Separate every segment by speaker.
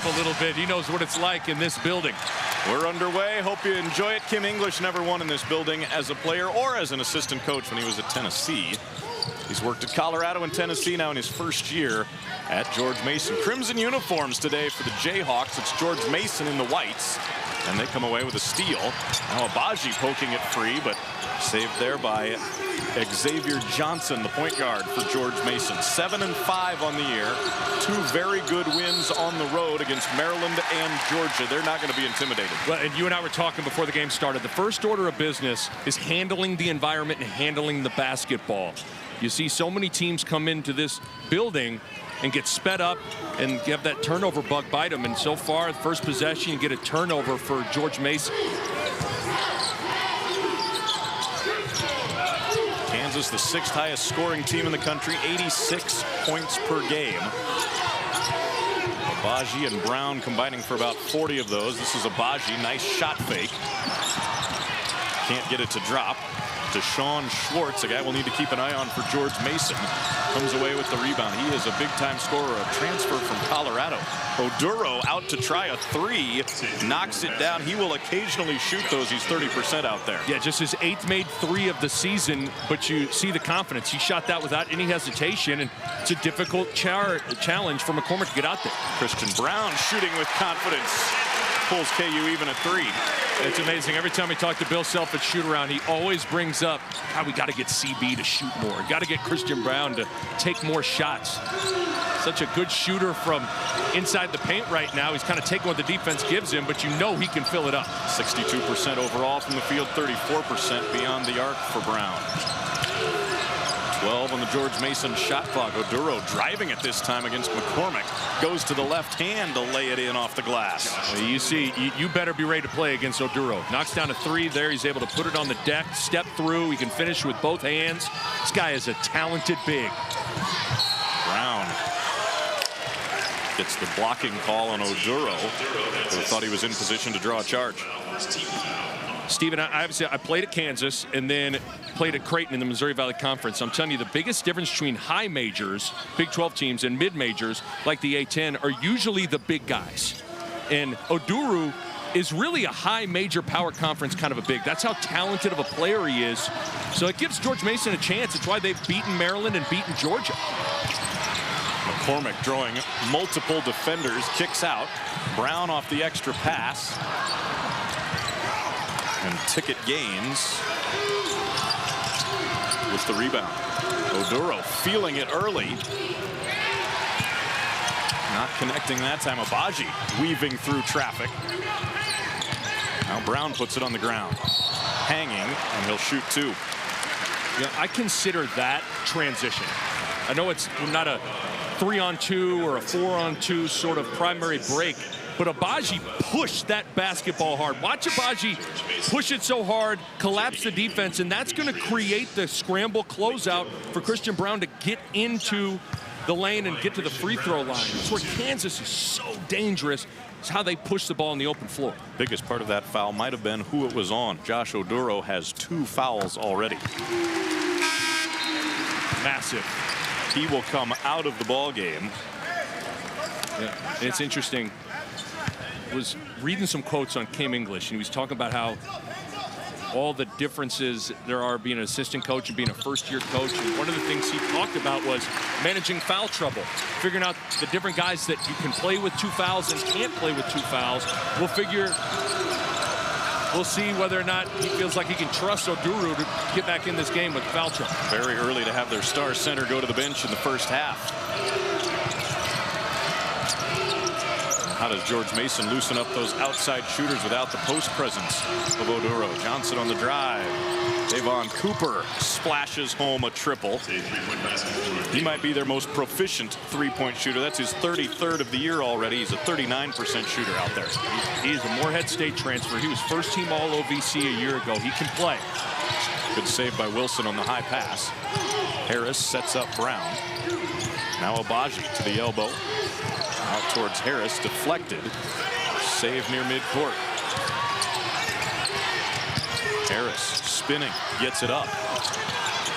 Speaker 1: a little bit. He knows what it's like in this building.
Speaker 2: We're underway. Hope you enjoy it. Kim English never won in this building as a player or as an assistant coach when he was at Tennessee. He's worked at Colorado and Tennessee now in his first year at George Mason. Crimson uniforms today for the Jayhawks. It's George Mason in the whites, and they come away with a steal. Now Abaji poking it free, but saved there by Xavier Johnson, the point guard for George Mason. 7-5 on the year. 2 very good wins on the road against Maryland and Georgia. They're not going to be intimidated.
Speaker 1: Well, and you and I were talking before the game started. The first order of business is handling the environment and handling the basketball. You see so many teams come into this building and get sped up and have that turnover bug bite them. And so far, the first possession, you get a turnover for George Mason.
Speaker 2: Kansas, the 6th highest scoring team in the country, 86 points per game. Abaji and Brown combining for about 40 of those. This is Abaji, nice shot fake. Can't get it to drop. Deshaun Schwartz, a guy we'll need to keep an eye on for George Mason, comes away with the rebound. He is a big-time scorer, a transfer from Colorado. Oduro out to try a 3, knocks it down. He will occasionally shoot those. He's 30% out there.
Speaker 1: Yeah, just his 8th made 3 of the season, but you see the confidence. He shot that without any hesitation, and it's a difficult challenge for McCormick to get out there.
Speaker 2: Christian Brown shooting with confidence. Pulls KU even at 3.
Speaker 1: It's amazing. Every time we talk to Bill Self at shoot-around, he always brings up how we got to get CB to shoot more. Got to get Christian Brown to take more shots. Such a good shooter from inside the paint right now. He's kind of taking what the defense gives him, but you know he can fill it up.
Speaker 2: 62% overall from the field, 34% beyond the arc for Brown. 12 on the George Mason shot clock. Oduro driving it this time against McCormick. Goes to the left hand to lay it in off the glass.
Speaker 1: You see, you better be ready to play against Oduro. Knocks down a 3 there. He's able to put it on the deck, step through. He can finish with both hands. This guy is a talented big.
Speaker 2: Brown gets the blocking call on Oduro, who thought he was in position to draw a charge.
Speaker 1: Steven, I played at Kansas and then played at Creighton in the Missouri Valley Conference. I'm telling you, the biggest difference between high majors, Big 12 teams, and mid majors like the A-10 are usually the big guys. And Oduro is really a high major power conference kind of a big. That's how talented of a player he is. So it gives George Mason a chance. It's why they've beaten Maryland and beaten Georgia.
Speaker 2: McCormick drawing multiple defenders, kicks out. Brown off the extra pass. And Ticket Gaines with the rebound. Oduro feeling it early. Not connecting that time. Abaji weaving through traffic. Now Brown puts it on the ground. Hanging, and he'll shoot 2.
Speaker 1: Yeah, I consider that transition. I know it's not a 3-on-2 or a 4-on-2 sort of primary break, but Abaji pushed that basketball hard. Watch Abaji push it so hard, collapse the defense, and that's going to create the scramble closeout for Christian Brown to get into the lane and get to the free throw line. That's where Kansas is so dangerous. It's how they push the ball on the open floor.
Speaker 2: Biggest part of that foul might have been who it was on. Josh Oduro has 2 fouls already.
Speaker 1: Massive.
Speaker 2: He will come out of the ball game.
Speaker 1: Yeah, it's interesting. Was reading some quotes on Kim English, and he was talking about how all the differences there are being an assistant coach and being a first-year coach. And one of the things he talked about was managing foul trouble, figuring out the different guys that you can play with 2 fouls and can't play with 2 fouls. We'll see whether or not he feels like he can trust Oduro to get back in this game with foul trouble.
Speaker 2: Very early to have their star center go to the bench in the first half. How does George Mason loosen up those outside shooters without the post presence of Oduro? Johnson on the drive. Davon Cooper splashes home a triple. He might be their most proficient 3-point shooter. That's his 33rd of the year already. He's a 39% shooter out there.
Speaker 1: He's a Morehead State transfer. He was first-team All-OVC a year ago. He can play.
Speaker 2: Good save by Wilson on the high pass. Harris sets up Brown. Now Abaji to the elbow. Out towards Harris, deflected. Save near midcourt. Harris spinning, gets it up.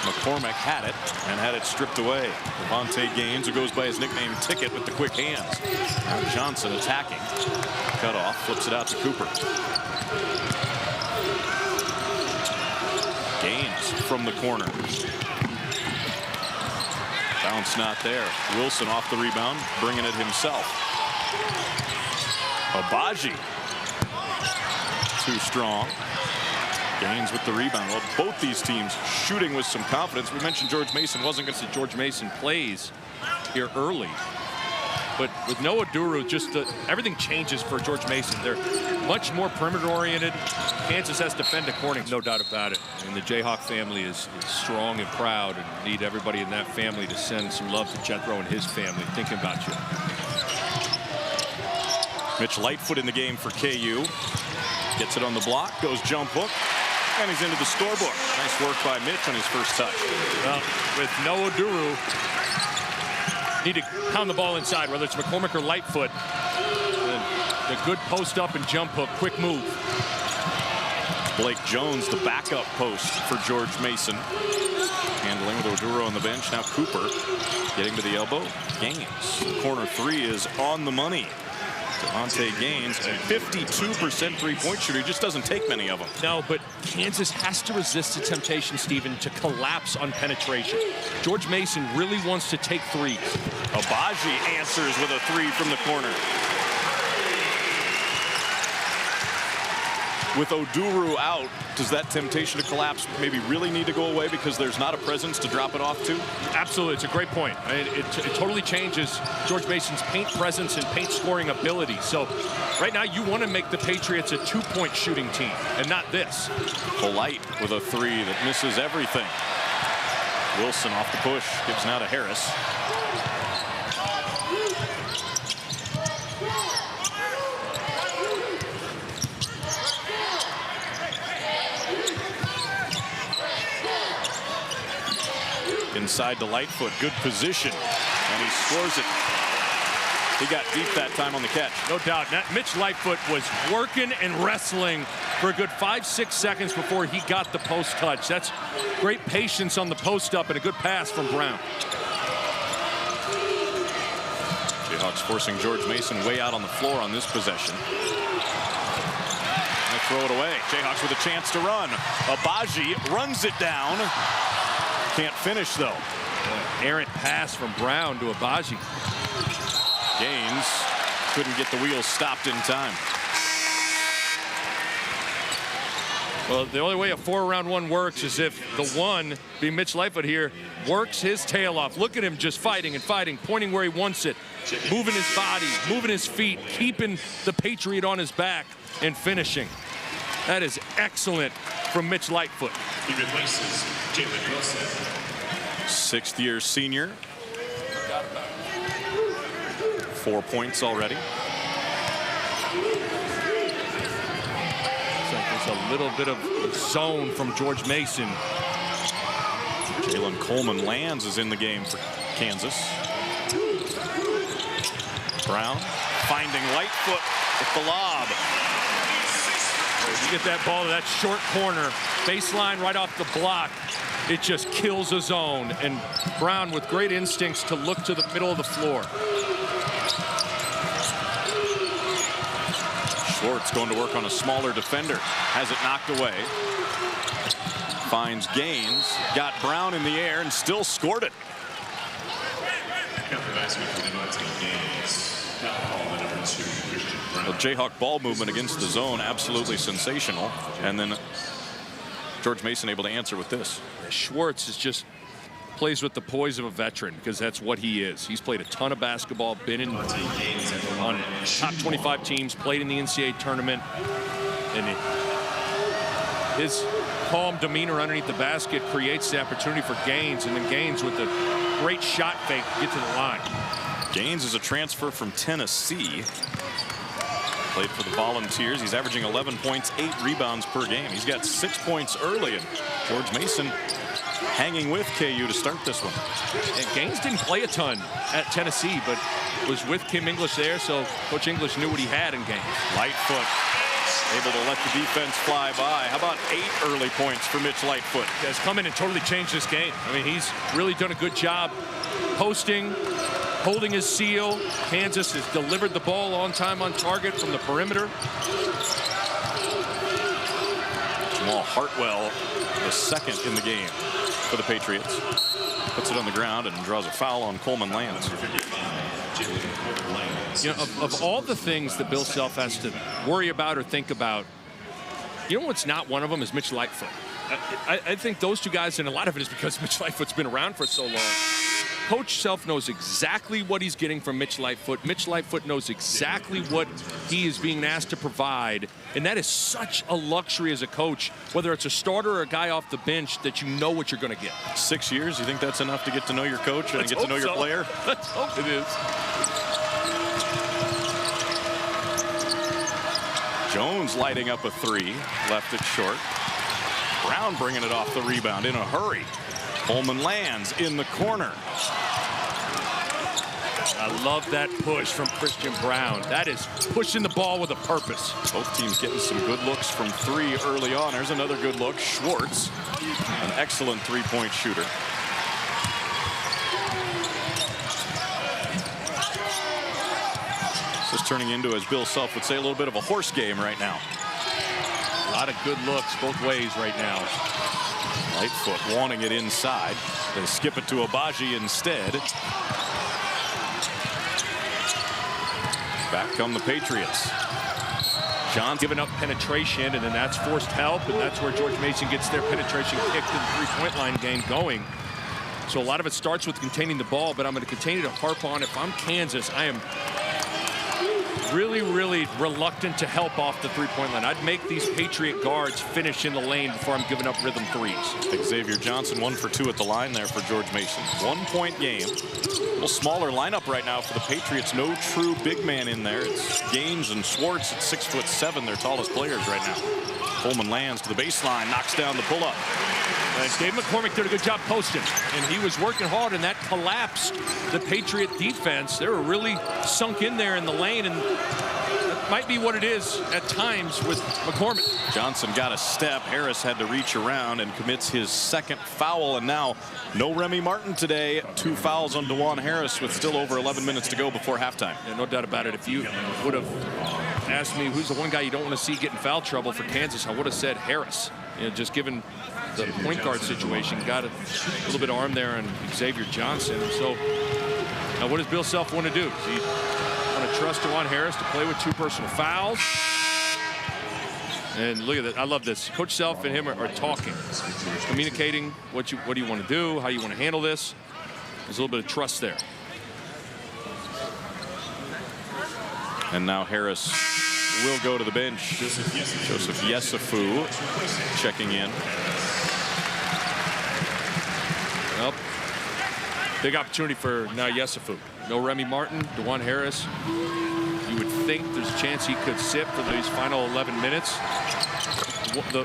Speaker 2: McCormick had it and had it stripped away. Devontae Gaines, who goes by his nickname Ticket with the quick hands. Now Johnson attacking. Cut off, flips it out to Cooper. Gaines from the corner. Bounce not there. Wilson off the rebound, bringing it himself. Abaji. Too strong. Gaines with the rebound. Well, both these teams shooting with some confidence. We mentioned George Mason wasn't going to.
Speaker 1: George Mason plays here early, but with Noah Duru, just everything changes for George Mason. They're much more perimeter oriented. Kansas has to defend a corner, no doubt about it. And the Jayhawk family is strong and proud, and need everybody in that family to send some love to Jethro and his family, thinking about you.
Speaker 2: Mitch Lightfoot in the game for KU. Gets it on the block, goes jump hook, and he's into the scorebook. Nice work by Mitch on his first touch.
Speaker 1: Well, with Noah Duru, need to pound the ball inside, whether it's McCormick or Lightfoot. The good post up and jump hook, quick move.
Speaker 2: Blake Jones, the backup post for George Mason. Handling with Oduro on the bench. Now Cooper getting to the elbow. Gaines. Corner three is on the money. Devontae Gaines, a 52% three-point shooter. He just doesn't take many of them.
Speaker 1: No, but Kansas has to resist the temptation, Stephen, to collapse on penetration. George Mason really wants to take threes.
Speaker 2: Abaji answers with a three from the corner. With Oduro out, does that temptation to collapse maybe really need to go away because there's not a presence to drop it off to?
Speaker 1: Absolutely, it's a great point. It totally changes George Mason's paint presence and paint scoring ability. So right now you want to make the Patriots a two-point shooting team and not this.
Speaker 2: Polite with a three that misses everything. Wilson off the push, gives now to Harris. Inside to Lightfoot, good position, and he scores it. He got deep that time on the catch.
Speaker 1: No doubt. Mitch Lightfoot was working and wrestling for a good 5-6 seconds before he got the post touch. That's great patience on the post up and a good pass from Brown.
Speaker 2: Jayhawks forcing George Mason way out on the floor on this possession. They throw it away. Jayhawks with a chance to run. Abaji runs it down. Can't finish though.
Speaker 1: Errant pass from Brown to Abaji.
Speaker 2: Gaines couldn't get the wheels stopped in time.
Speaker 1: Well, the only way a 4-round-1 works is if the one, being Mitch Lightfoot here, works his tail off. Look at him just fighting and fighting, pointing where he wants it, moving his body, moving his feet, keeping the Patriot on his back, and finishing. That is excellent from Mitch Lightfoot.
Speaker 3: He replaces Jalen Wilson.
Speaker 2: Sixth-year senior. 4 points already.
Speaker 1: There's a little bit of zone from George Mason.
Speaker 2: Jalen Coleman Lands is in the game for Kansas. Brown finding Lightfoot with the lob.
Speaker 1: You get that ball to that short corner, baseline right off the block. It just kills a zone, and Brown with great instincts to look to the middle of the floor.
Speaker 2: Schwartz going to work on a smaller defender. Has it knocked away. Finds Gaines. Got Brown in the air and still scored it. Well, Jayhawk ball movement against the zone, absolutely sensational. And then George Mason able to answer with this.
Speaker 1: Schwartz is just plays with the poise of a veteran, because that's what he is. He's played a ton of basketball, been in on top 25 teams, played in the NCAA tournament, and his calm demeanor underneath the basket creates the opportunity for Gaines, and then Gaines with a great shot fake to get to the line.
Speaker 2: Gaines is a transfer from Tennessee. Played for the Volunteers. He's averaging 11 points, 8 rebounds per game. He's got 6 points early, and George Mason hanging with KU to start this one.
Speaker 1: And Gaines didn't play a ton at Tennessee, but was with Kim English there, so Coach English knew what he had in Gaines.
Speaker 2: Lightfoot Able to let the defense fly by. How about 8 early points for Mitch Lightfoot?
Speaker 1: Has come in and totally changed this game. I mean, he's really done a good job posting, holding his seal. Kansas has delivered the ball on time, on target from the perimeter.
Speaker 2: Jamal Hartwell, the second in the game for the Patriots. Puts it on the ground and draws a foul on Coleman Lands.
Speaker 1: You know, of all the things that Bill Self has to worry about or think about, you know what's not one of them is Mitch Lightfoot. I think those two guys, and a lot of it is because Mitch Lightfoot's been around for so long. Coach Self knows exactly what he's getting from Mitch Lightfoot. Mitch Lightfoot knows exactly what he is being asked to provide. And that is such a luxury as a coach, whether it's a starter or a guy off the bench, that you know what you're going to get.
Speaker 2: 6 years, you think that's enough to get to know your coach and get to know your player?
Speaker 1: Let's hope it is.
Speaker 2: Jones lighting up a 3, left it short. Brown bringing it off the rebound in a hurry. Coleman Lands in the corner.
Speaker 1: I love that push from Christian Brown. That is pushing the ball with a purpose.
Speaker 2: Both teams getting some good looks from 3 early on. There's another good look. Schwartz, an excellent 3-point shooter. This is turning into, as Bill Self would say, a little bit of a horse game right now.
Speaker 1: A lot of good looks both ways right now.
Speaker 2: Lightfoot wanting it inside. They skip it to Abaji instead. Back come the Patriots.
Speaker 1: John's giving up penetration, and then that's forced help, and that's where George Mason gets their penetration kick to the three-point line game going. So a lot of it starts with containing the ball, but I'm going to continue to harp on, if I'm Kansas, I am really, really reluctant to help off the three-point line. I'd make these Patriot guards finish in the lane before I'm giving up rhythm threes.
Speaker 2: Xavier Johnson 1 for 2 at the line there for George Mason. 1-point game. A little smaller lineup right now for the Patriots. No true big man in there. It's Gaines and Schwartz at 6'7", their tallest players right now. Coleman Lands to the baseline, knocks down the pull-up.
Speaker 1: Dave McCormick did a good job posting, and he was working hard, and that collapsed the Patriot defense. They were really sunk in there in the lane, and that might be what it is at times with McCormick.
Speaker 2: Johnson got a step. Harris had to reach around and commits his second foul, and now no Remy Martin today. 2 fouls on DeJuan Harris with still over 11 minutes to go before halftime.
Speaker 1: Yeah, no doubt about it. If you would have asked me who's the one guy you don't want to see get in foul trouble for Kansas, I would have said Harris. You know, just given the point guard situation, got a little bit of arm there on Xavier Johnson. So now what does Bill Self want to do? Does he want to trust DeJuan Harris to play with 2 personal fouls? And look at that. I love this. Coach Self and him are talking, communicating what do you want to do, how you want to handle this. There's a little bit of trust there.
Speaker 2: And now Harris will go to the bench. Joseph Yesufu checking in.
Speaker 1: Well, big opportunity for now Yesufu. No Remy Martin, DeJuan Harris. You would think there's a chance he could sit for these final 11 minutes.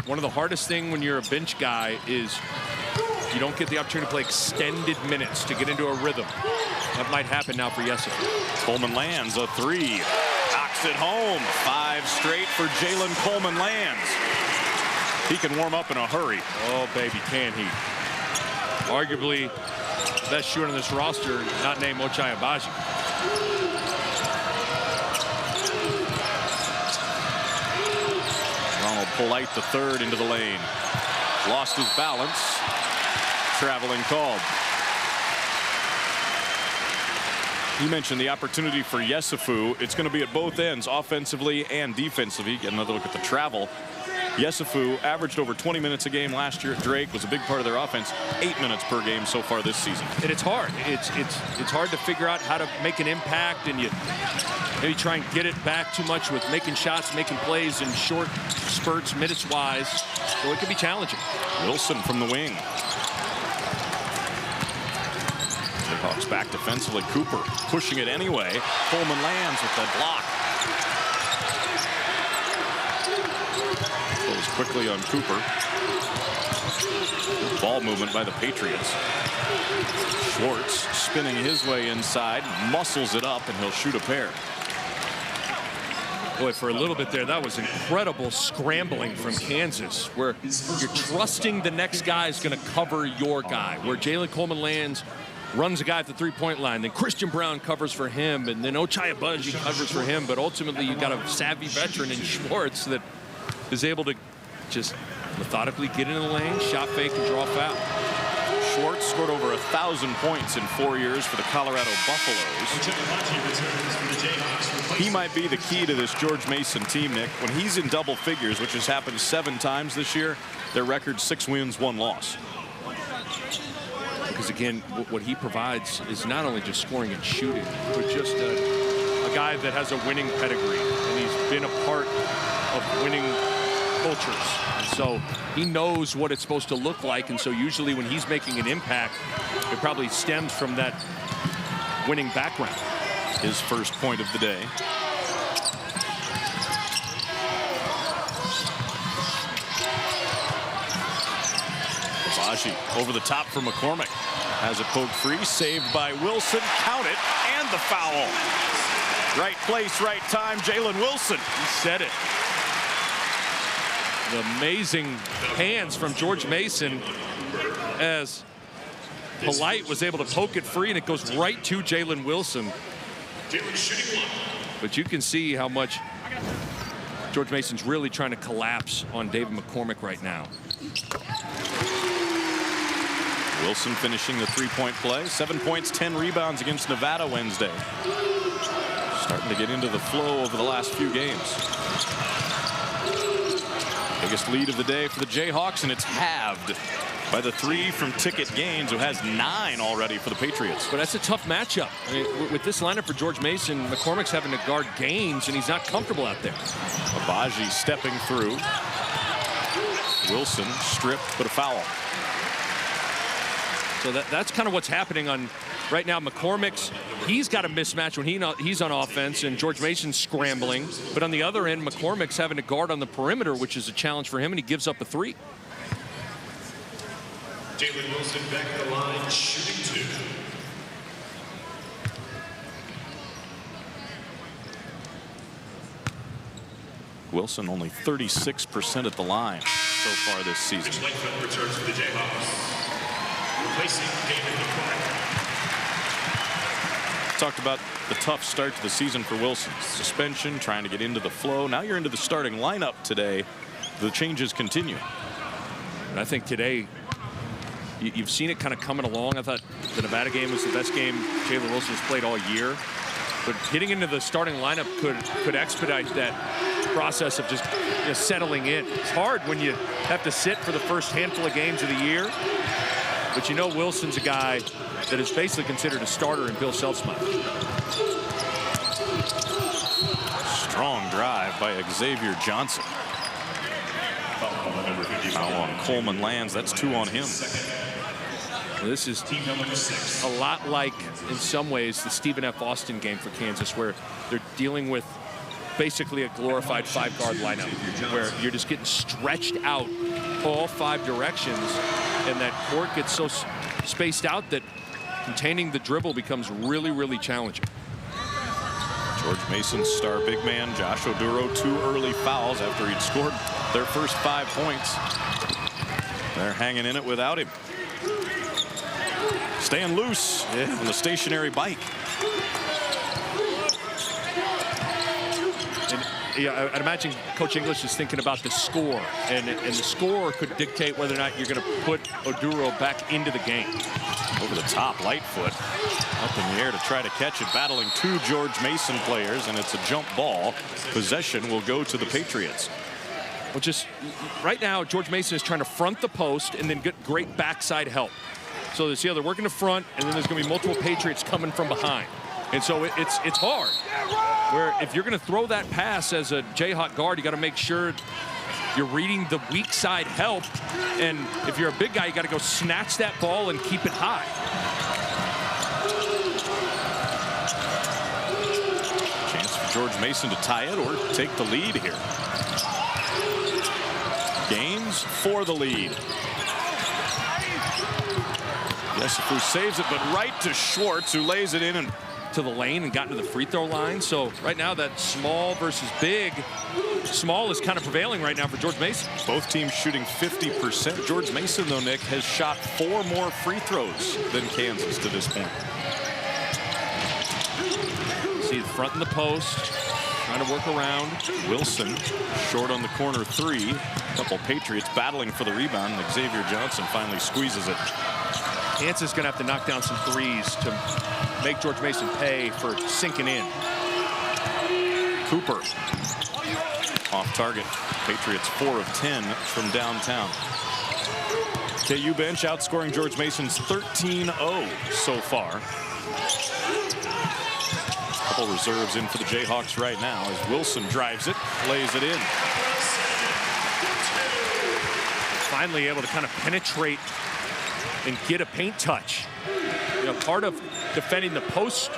Speaker 1: One of the hardest things when you're a bench guy is you don't get the opportunity to play extended minutes to get into a rhythm. That might happen now for Yesufu.
Speaker 2: Coleman Lands a 3. Knocks it home. 5 straight for Jalen Coleman Lands. He can warm up in a hurry.
Speaker 1: Oh, baby, can he. Arguably the best shooter on this roster, not named Ochai Agbaji.
Speaker 2: Ronald Polite the third into the lane. Lost his balance. Traveling called. You mentioned the opportunity for Yesufu. It's going to be at both ends, offensively and defensively. Get another look at the travel. Yesufu averaged over 20 minutes a game last year at Drake, was a big part of their offense. 8 minutes per game so far this season.
Speaker 1: And it's hard. It's hard to figure out how to make an impact, and you maybe try and get it back too much with making shots, making plays in short spurts, minutes-wise. So it can be challenging.
Speaker 2: Wilson from the wing. Hawks back defensively. Cooper pushing it anyway. Coleman Lands with that block. Goes quickly on Cooper. Ball movement by the Patriots. Schwartz spinning his way inside, muscles it up, and he'll shoot a pair.
Speaker 1: Boy, for a little bit there, that was incredible scrambling from Kansas, where you're trusting the next guy is going to cover your guy, where Jalen Coleman lands, runs a guy at the three-point line, then Christian Brown covers for him, and then Ochai Agbaji covers for him, but ultimately you've got a savvy veteran in Schwartz that is able to just methodically get into the lane, shot fake, and draw a foul.
Speaker 2: Schwartz scored over 1,000 points in 4 years for the Colorado Buffaloes. He might be the key to this George Mason team, Nick. When he's in double figures, which has happened 7 times this year, their record 6 wins, 1 loss.
Speaker 1: Because again, what he provides is not only just scoring and shooting, but just a guy that has a winning pedigree, and he's been a part of winning cultures. And so he knows what it's supposed to look like, and so usually when he's making an impact, it probably stems from that winning background.
Speaker 2: His first point of the day. Agbaji over the top for McCormick. Has it poked free, saved by Wilson. Count it, and the foul. Right place, right time, Jalen Wilson.
Speaker 1: He said it. The amazing hands from George Mason as Polite was able to poke it free, and it goes right to Jalen Wilson. But you can see how much George Mason's really trying to collapse on David McCormick right now.
Speaker 2: Wilson finishing the three-point play. 7 points, 10 rebounds against Nevada Wednesday. Starting to get into the flow over the last few games. Biggest lead of the day for the Jayhawks, and it's halved by the 3 from Ticket Gaines, who has 9 already for the Patriots.
Speaker 1: But that's a tough matchup. I mean, with this lineup for George Mason, McCormick's having to guard Gaines, and he's not comfortable out there.
Speaker 2: Agbaji stepping through. Wilson stripped, but a foul.
Speaker 1: So that's kind of what's happening on right now. McCormick's, he's got a mismatch when he's on offense, and George Mason's scrambling. But on the other end, McCormick's having to guard on the perimeter, which is a challenge for him, and he gives up a 3.
Speaker 3: Jalen Wilson back at the line, shooting 2.
Speaker 2: Wilson only 36% at the line so far this season.
Speaker 3: Mitch Langford returns for the Jayhawks. Replacing David McCormick.
Speaker 2: Talked about the tough start to the season for Wilson. Suspension, trying to get into the flow. Now you're into the starting lineup today. The changes continue.
Speaker 1: And I think today, you've seen it kind of coming along. I thought the Nevada game was the best game Jalen Wilson has played all year. But getting into the starting lineup could expedite that process of just settling in. It's hard when you have to sit for the first handful of games of the year. But you know Wilson's a guy that is basically considered a starter in Bill Self's mind.
Speaker 2: Strong drive by Xavier Johnson. Foul on Coleman lands. That's 2 on him.
Speaker 1: Well, this is a lot like, in some ways, the Stephen F. Austin game for Kansas, where they're dealing with basically a glorified 5-guard lineup, where you're just getting stretched out all 5 directions, and that court gets so spaced out that containing the dribble becomes really, really challenging.
Speaker 2: George Mason's star big man, Josh Oduro, 2 early fouls after he'd scored their first 5 points. They're hanging in it without him. Staying loose on the stationary bike.
Speaker 1: Yeah, I'd imagine Coach English is thinking about the score, and the score could dictate whether or not you're going to put Oduro back into the game.
Speaker 2: Over the top, Lightfoot up in the air to try to catch it, battling 2 George Mason players, and it's a jump ball. Possession will go to the Patriots.
Speaker 1: Well, just right now, George Mason is trying to front the post and then get great backside help. So they're working the front, and then there's going to be multiple Patriots coming from behind. And so it's hard. Where if you're going to throw that pass as a Jayhawk guard, you got to make sure you're reading the weak side help. And if you're a big guy, you got to go snatch that ball and keep it high.
Speaker 2: Chance for George Mason to tie it or take the lead here. Gaines for the lead. Yesufu saves it, but right to Schwartz, who lays it in and
Speaker 1: to the lane and gotten to the free throw line. So right now that small versus big, small is kind of prevailing right now for George Mason.
Speaker 2: Both teams shooting 50%. George Mason, though, Nick, has shot 4 more free throws than Kansas to this point.
Speaker 1: See the front in the post, trying to work around.
Speaker 2: Wilson short on the corner 3. A couple Patriots battling for the rebound, and Xavier Johnson finally squeezes it.
Speaker 1: Kansas is going to have to knock down some threes to make George Mason pay for sinking in.
Speaker 2: Cooper off target. Patriots 4 of 10 from downtown. KU bench outscoring George Mason's 13-0 so far. A couple reserves in for the Jayhawks right now as Wilson drives it, lays it in.
Speaker 1: Finally able to kind of penetrate and get a paint touch. You know, part of defending the post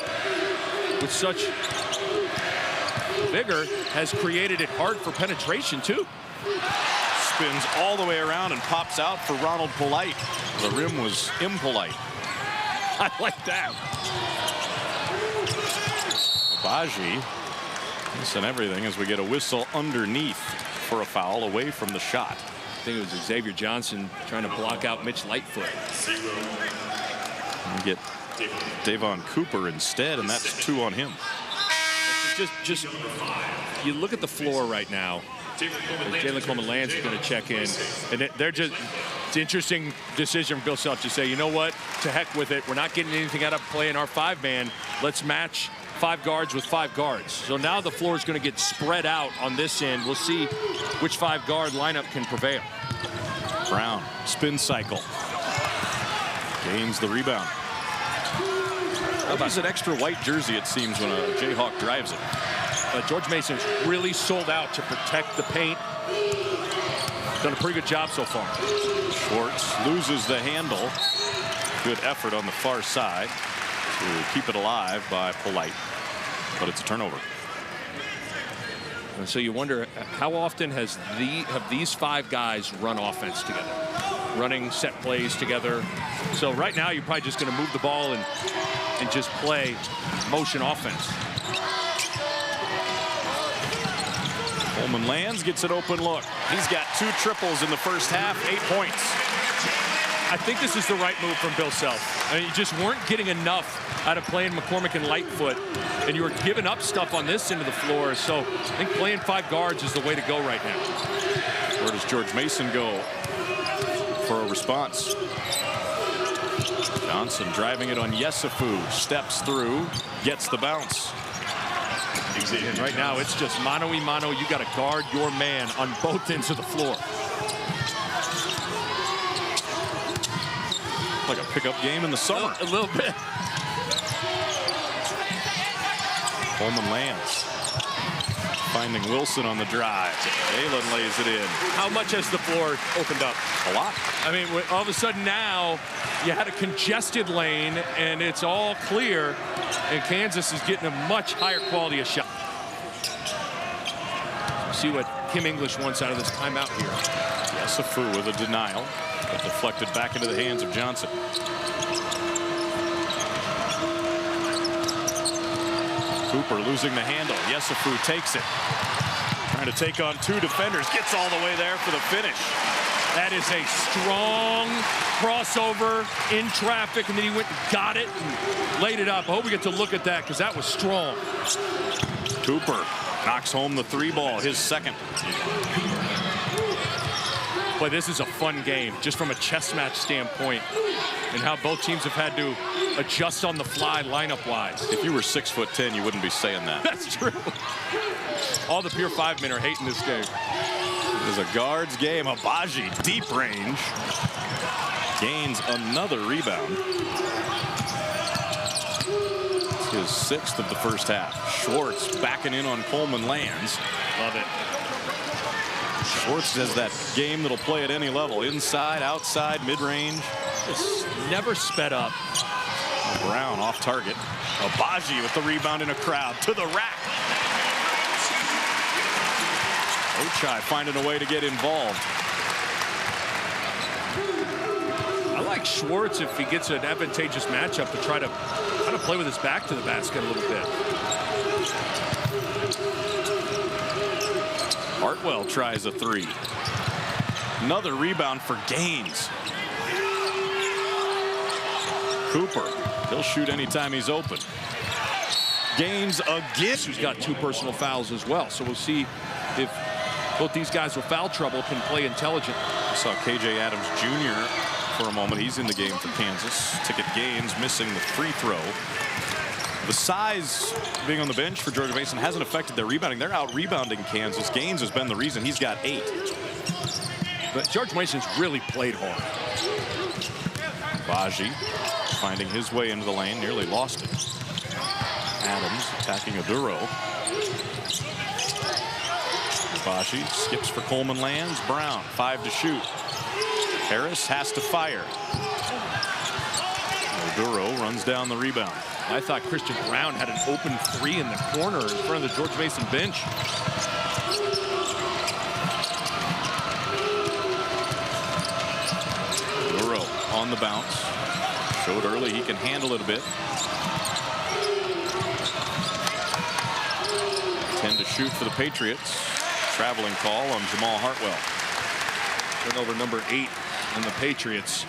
Speaker 1: with such vigor has created it hard for penetration too.
Speaker 2: Spins all the way around and pops out for Ronald Polite. The rim was impolite.
Speaker 1: I like that.
Speaker 2: Baji missing everything as we get a whistle underneath for a foul away from the shot.
Speaker 1: I think it was Xavier Johnson trying to block out Mitch Lightfoot.
Speaker 2: And we get Davon Cooper instead, and that's 2 on him.
Speaker 1: Just you look at the floor right now. Jalen Coleman-Lands is going to check in, and they're just. It's an interesting decision from Bill Self to say, you know what, to heck with it. We're not getting anything out of playing our 5-man. Let's match 5 guards with 5 guards. So now the floor is going to get spread out on this end. We'll see which 5-guard lineup can prevail.
Speaker 2: Brown spin cycle. Gains the rebound. How about an extra white jersey, it seems, when a Jayhawk drives it.
Speaker 1: George Mason's really sold out to protect the paint. Done a pretty good job so far.
Speaker 2: Schwartz loses the handle. Good effort on the far side to keep it alive by Polite. But it's a turnover.
Speaker 1: And so you wonder, how often have these 5 guys run offense together? Running set plays together. So right now you're probably just going to move the ball and just play motion offense.
Speaker 2: Coleman-Lands gets an open look. He's got 2 triples in the first half, 8 points.
Speaker 1: I think this is the right move from Bill Self. I mean, you just weren't getting enough out of playing McCormick and Lightfoot, and you were giving up stuff on this end of the floor. So I think playing 5 guards is the way to go right now.
Speaker 2: Where does George Mason go for a response? Johnson driving it on Yesufu, steps through, gets the bounce.
Speaker 1: And right now it's just mano-y-mano. You got to guard your man on both ends of the floor.
Speaker 2: Like a pickup game in the summer.
Speaker 1: A little bit.
Speaker 2: Coleman-Lands finding Wilson on the drive. Galen lays it in.
Speaker 1: How much has the floor opened up?
Speaker 2: A lot.
Speaker 1: I mean, all of a sudden now you had a congested lane and it's all clear, and Kansas is getting a much higher quality of shot. See what Kim English wants out of this timeout here.
Speaker 2: Yesufu with a denial, but deflected back into the hands of Johnson. Cooper losing the handle. Yesufu takes it. Trying to take on 2 defenders. Gets all the way there for the finish.
Speaker 1: That is a strong crossover in traffic, and then he went and got it and laid it up. I hope we get to look at that because that was strong.
Speaker 2: Cooper knocks home the 3 ball, his second.
Speaker 1: Boy, this is a fun game just from a chess match standpoint, and how both teams have had to adjust on the fly lineup-wise.
Speaker 2: If you were 6'10", you wouldn't be saying that.
Speaker 1: That's true. All the pure 5-men are hating this game.
Speaker 2: It is a guards game. Abaji, deep range. Gains another rebound. It's his 6th of the first half. Schwartz backing in on Coleman-Lands.
Speaker 1: Love it.
Speaker 2: Schwartz has that game that'll play at any level. Inside, outside, mid-range.
Speaker 1: It's never sped up.
Speaker 2: Brown off target. Abaji with the rebound in a crowd to the rack. Ochai finding a way to get involved.
Speaker 1: I like expect Schwartz, if he gets an advantageous matchup, to try to kind of play with his back to the basket a little bit.
Speaker 2: Hartwell tries a three. Another rebound for Gaines. Cooper, he'll shoot anytime he's open. Gaines again.
Speaker 1: Who's got 2 personal fouls as well. So we'll see if both these guys with foul trouble can play intelligent.
Speaker 2: I saw KJ Adams Jr. for a moment. He's in the game for Kansas. Ticket Gaines missing the free throw. The size being on the bench for George Mason hasn't affected their rebounding. They're out rebounding Kansas. Gaines has been the reason. He's got 8.
Speaker 1: But George Mason's really played hard.
Speaker 2: Baji finding his way into the lane, nearly lost it. Adams attacking Oduro. Baji skips for Coleman, lands. Brown, 5 to shoot. Harris has to fire. Oduro runs down the rebound.
Speaker 1: I thought Christian Brown had an open 3 in the corner in front of the George Mason bench.
Speaker 2: Oduro on the bounce. Showed early he can handle it a bit. 10 to shoot for the Patriots. Traveling call on Jamal Hartwell.
Speaker 1: Turnover number 8 on the Patriots.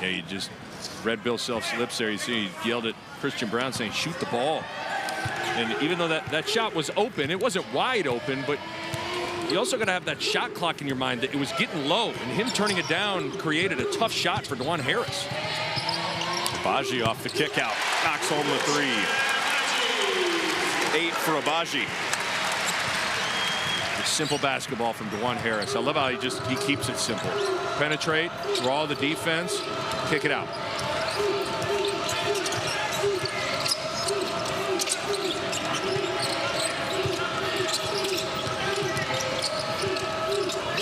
Speaker 1: Yeah, you just read Bill Self's lips there. You see he yelled at Christian Brown saying, shoot the ball. And even though that shot was open, it wasn't wide open, but you also got to have that shot clock in your mind that it was getting low, and him turning it down created a tough shot for DeJuan Harris.
Speaker 2: Baji off the kick out, knocks home the 3. 8 for Abaji.
Speaker 1: Simple basketball from DeJuan Harris. I love how he keeps it simple. Penetrate, draw the defense, kick it out.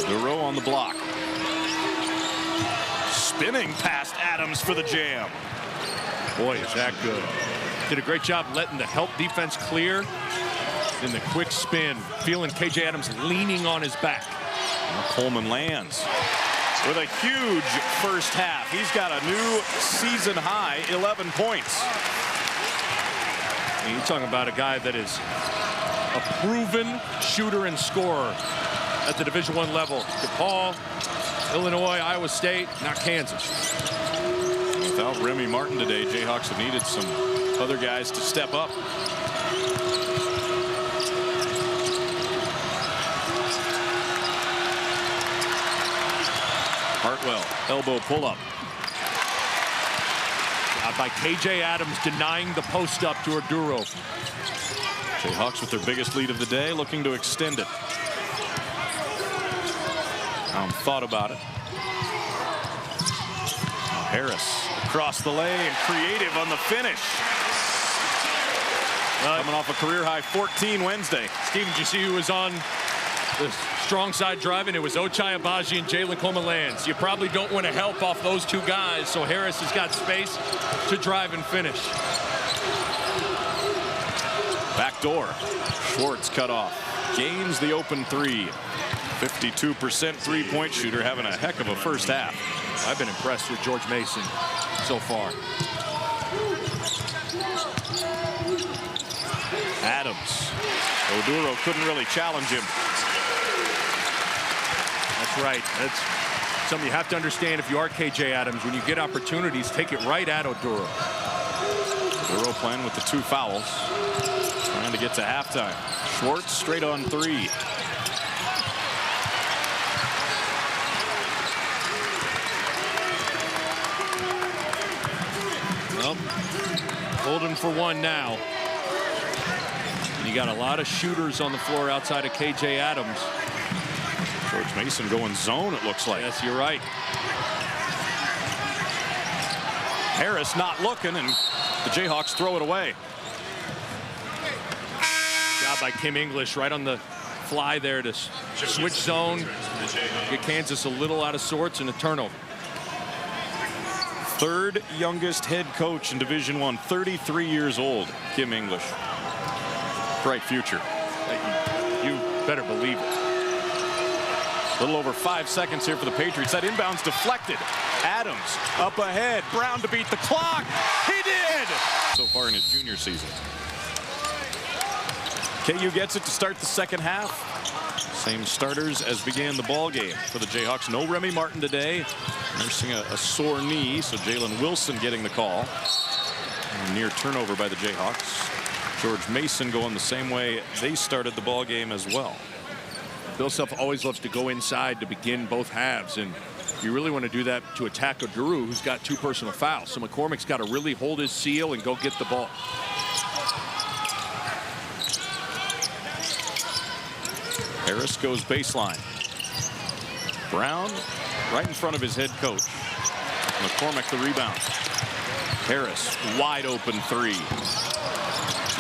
Speaker 2: Duro on the block. Spinning past Adams for the jam.
Speaker 1: Boy, is that good. Did a great job letting the help defense clear. In the quick spin, feeling KJ Adams leaning on his back.
Speaker 2: Now Coleman lands with a huge first half. He's got a new season high 11 points.
Speaker 1: And you're talking about a guy that is a proven shooter and scorer at the Division I level. DePaul, Illinois, Iowa State, not Kansas.
Speaker 2: Without Remy Martin today, Jayhawks have needed some other guys to step up. Hartwell, elbow pull-up.
Speaker 1: By KJ Adams denying the post-up to Oduro.
Speaker 2: Jayhawks with their biggest lead of the day, looking to extend it. Thought about it. Harris across the lane, creative on the finish. Coming off a career-high 14 Wednesday.
Speaker 1: Steven, did you see who was on the strong side driving? It was Ochai Agbaji and Jalen Coleman-Lands. You probably don't want to help off those 2 guys, so Harris has got space to drive and finish.
Speaker 2: Back door. Schwartz cut off. Gains the open 3. 52% three-point shooter, having a heck of a first half.
Speaker 1: I've been impressed with George Mason so far.
Speaker 2: Adams. Oduro couldn't really challenge him.
Speaker 1: That's right. That's something you have to understand if you are KJ Adams. When you get opportunities, take it right at Oduro.
Speaker 2: Oduro playing with the 2 fouls. Trying to get to halftime. Schwartz straight on 3.
Speaker 1: Well, holding for 1 now. And you got a lot of shooters on the floor outside of KJ Adams.
Speaker 2: George Mason going zone, it looks like.
Speaker 1: Yes, you're right.
Speaker 2: Harris not looking, and the Jayhawks throw it away.
Speaker 1: Job by Kim English right on the fly there to switch zone, get Kansas a little out of sorts, and a turnover.
Speaker 2: 3rd youngest head coach in Division I, 33 years old, Kim English. Bright future.
Speaker 1: You better believe it.
Speaker 2: A little over 5 seconds here for the Patriots. That inbound's deflected. Adams up ahead. Brown to beat the clock. He did! So far in his junior season. KU gets it to start the second half. Same starters as began the ball game for the Jayhawks. No Remy Martin today. Nursing a sore knee, so Jalen Wilson getting the call. Near turnover by the Jayhawks. George Mason going the same way they started the ball game as well.
Speaker 1: Bill Self always loves to go inside to begin both halves, and you really want to do that to attack Oduro, who's got 2 personal fouls. So McCormick's got to really hold his seal and go get the ball.
Speaker 2: Harris goes baseline. Brown right in front of his head coach. McCormick the rebound. Harris wide open 3.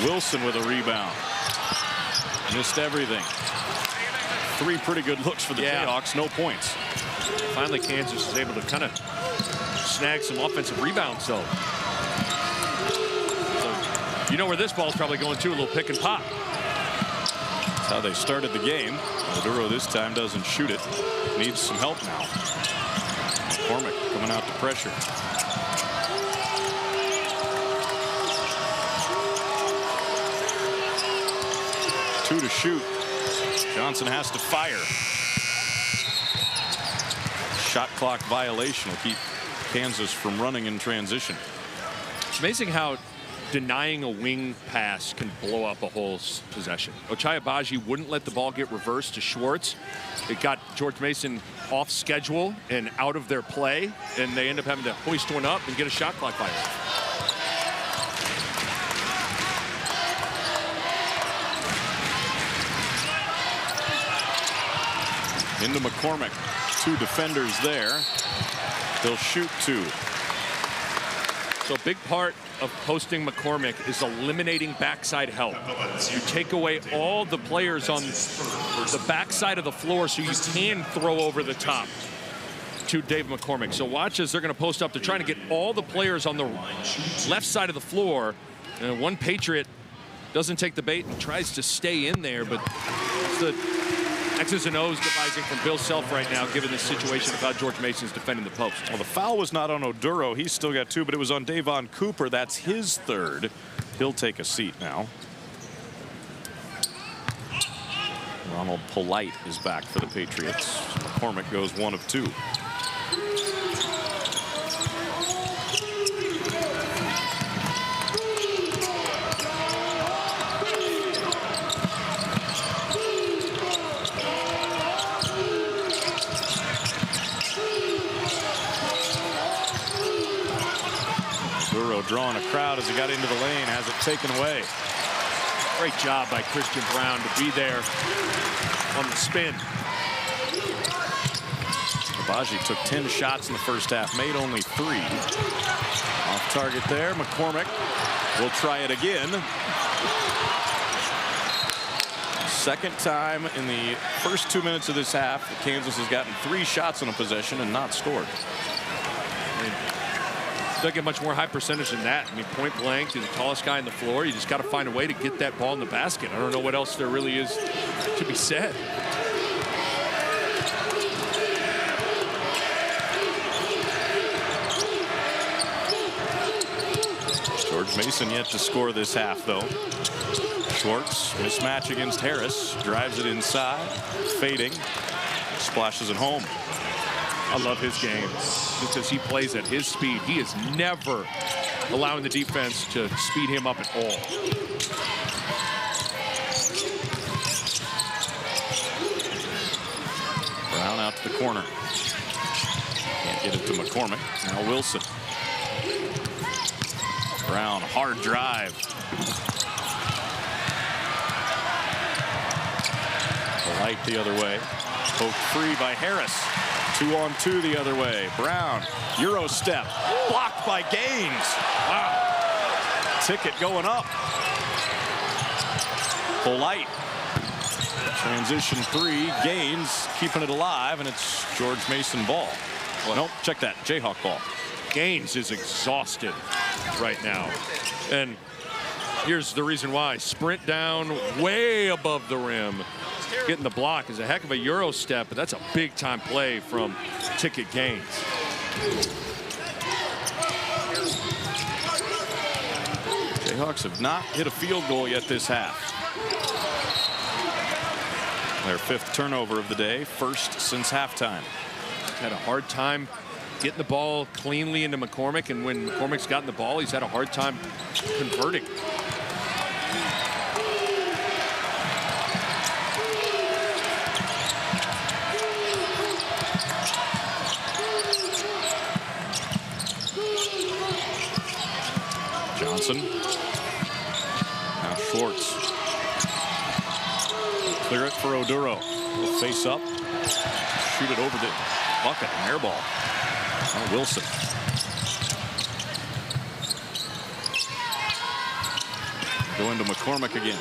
Speaker 2: Wilson with a rebound. Missed everything. 3 pretty good looks for the Jayhawks, no points.
Speaker 1: Finally, Kansas is able to kind of snag some offensive rebounds, though. So you know where this ball's probably going to, a little pick and pop.
Speaker 2: That's how they started the game. Oduro this time doesn't shoot it. Needs some help now. McCormick coming out to pressure. Two to shoot. Johnson has to fire. Shot clock violation will keep Kansas from running in transition.
Speaker 1: It's amazing how denying a wing pass can blow up a whole possession. Ochai Agbaji wouldn't let the ball get reversed to Schwartz. It got George Mason off schedule and out of their play, and they end up having to hoist one up and get a shot clock violation.
Speaker 2: Into McCormick. 2 defenders there. They'll shoot 2.
Speaker 1: So a big part of posting McCormick is eliminating backside help. You take away all the players on the backside of the floor so you can throw over the top to Dave McCormick. So watch as they're going to post up. They're trying to get all the players on the left side of the floor. And one Patriot doesn't take the bait and tries to stay in there, but it's the X's and O's devising from Bill Self right now, given this situation of how George Mason's defending the post.
Speaker 2: Well, the foul was not on Oduro. He's still got 2, but it was on Davon Cooper. That's his 3rd. He'll take a seat now. Ronald Polite is back for the Patriots. McCormick goes 1 of 2. Drawing a crowd as he got into the lane, has it taken away.
Speaker 1: Great job by Christian Brown to be there on the spin.
Speaker 2: Agbaji took 10 shots in the first half, made only 3. Off target there. McCormick will try it again. Second time in the first 2 minutes of this half, Kansas has gotten 3 shots on a possession and not scored.
Speaker 1: Doesn't get much more high percentage than that. I mean, point blank, you're the tallest guy on the floor. You just got to find a way to get that ball in the basket. I don't know what else there really is to be said.
Speaker 2: George Mason yet to score this half, though. Schwartz, mismatch against Harris, drives it inside, fading, splashes it home.
Speaker 1: I love his game because he plays at his speed. He is never allowing the defense to speed him up at all.
Speaker 2: Brown out to the corner. Can't get it to McCormick. Now Wilson. Brown, hard drive. Light the other way. Poked free by Harris. 2-on-2 the other way. Brown, Euro step, blocked by Gaines. Wow. Ticket going up. Polite. Transition 3, Gaines keeping it alive, and it's George Mason ball. Well, nope, check that, Jayhawk ball.
Speaker 1: Gaines is exhausted right now. And here's the reason why. Sprint down way above the rim. getting the block is a heck of a Euro step, but that's a big-time play from Ticket Gaines.
Speaker 2: Jayhawks have not hit a field goal yet this half. Their 5th turnover of the day, 1st since halftime.
Speaker 1: Had a hard time getting the ball cleanly into McCormick, and when McCormick's gotten the ball, he's had a hard time converting.
Speaker 2: Johnson. Now Schwartz. Clear it for Oduro. He'll face up. Shoot it over the bucket. An air ball. Now Wilson. Go into McCormick again.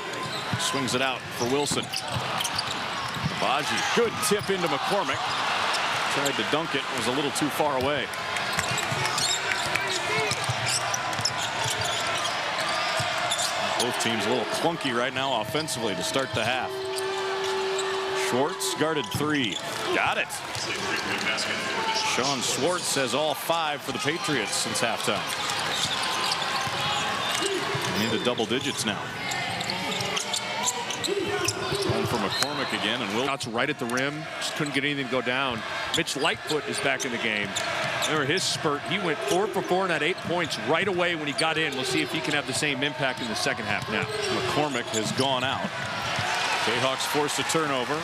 Speaker 2: Swings it out for Wilson. Baji. Good tip into McCormick. Tried to dunk it. Was a little too far away. Both teams a little clunky right now offensively to start the half. Schwartz guarded 3. Got it. Sean Schwartz has all 5 for the Patriots since halftime. Into double digits now. Going for McCormick again, and
Speaker 1: Shots right at the rim. Just couldn't get anything to go down. Mitch Lightfoot is back in the game. Remember his spurt, he went 4 for 4 and had 8 points right away when he got in. We'll see if he can have the same impact in the second half now.
Speaker 2: McCormick has gone out. Jayhawks force a turnover.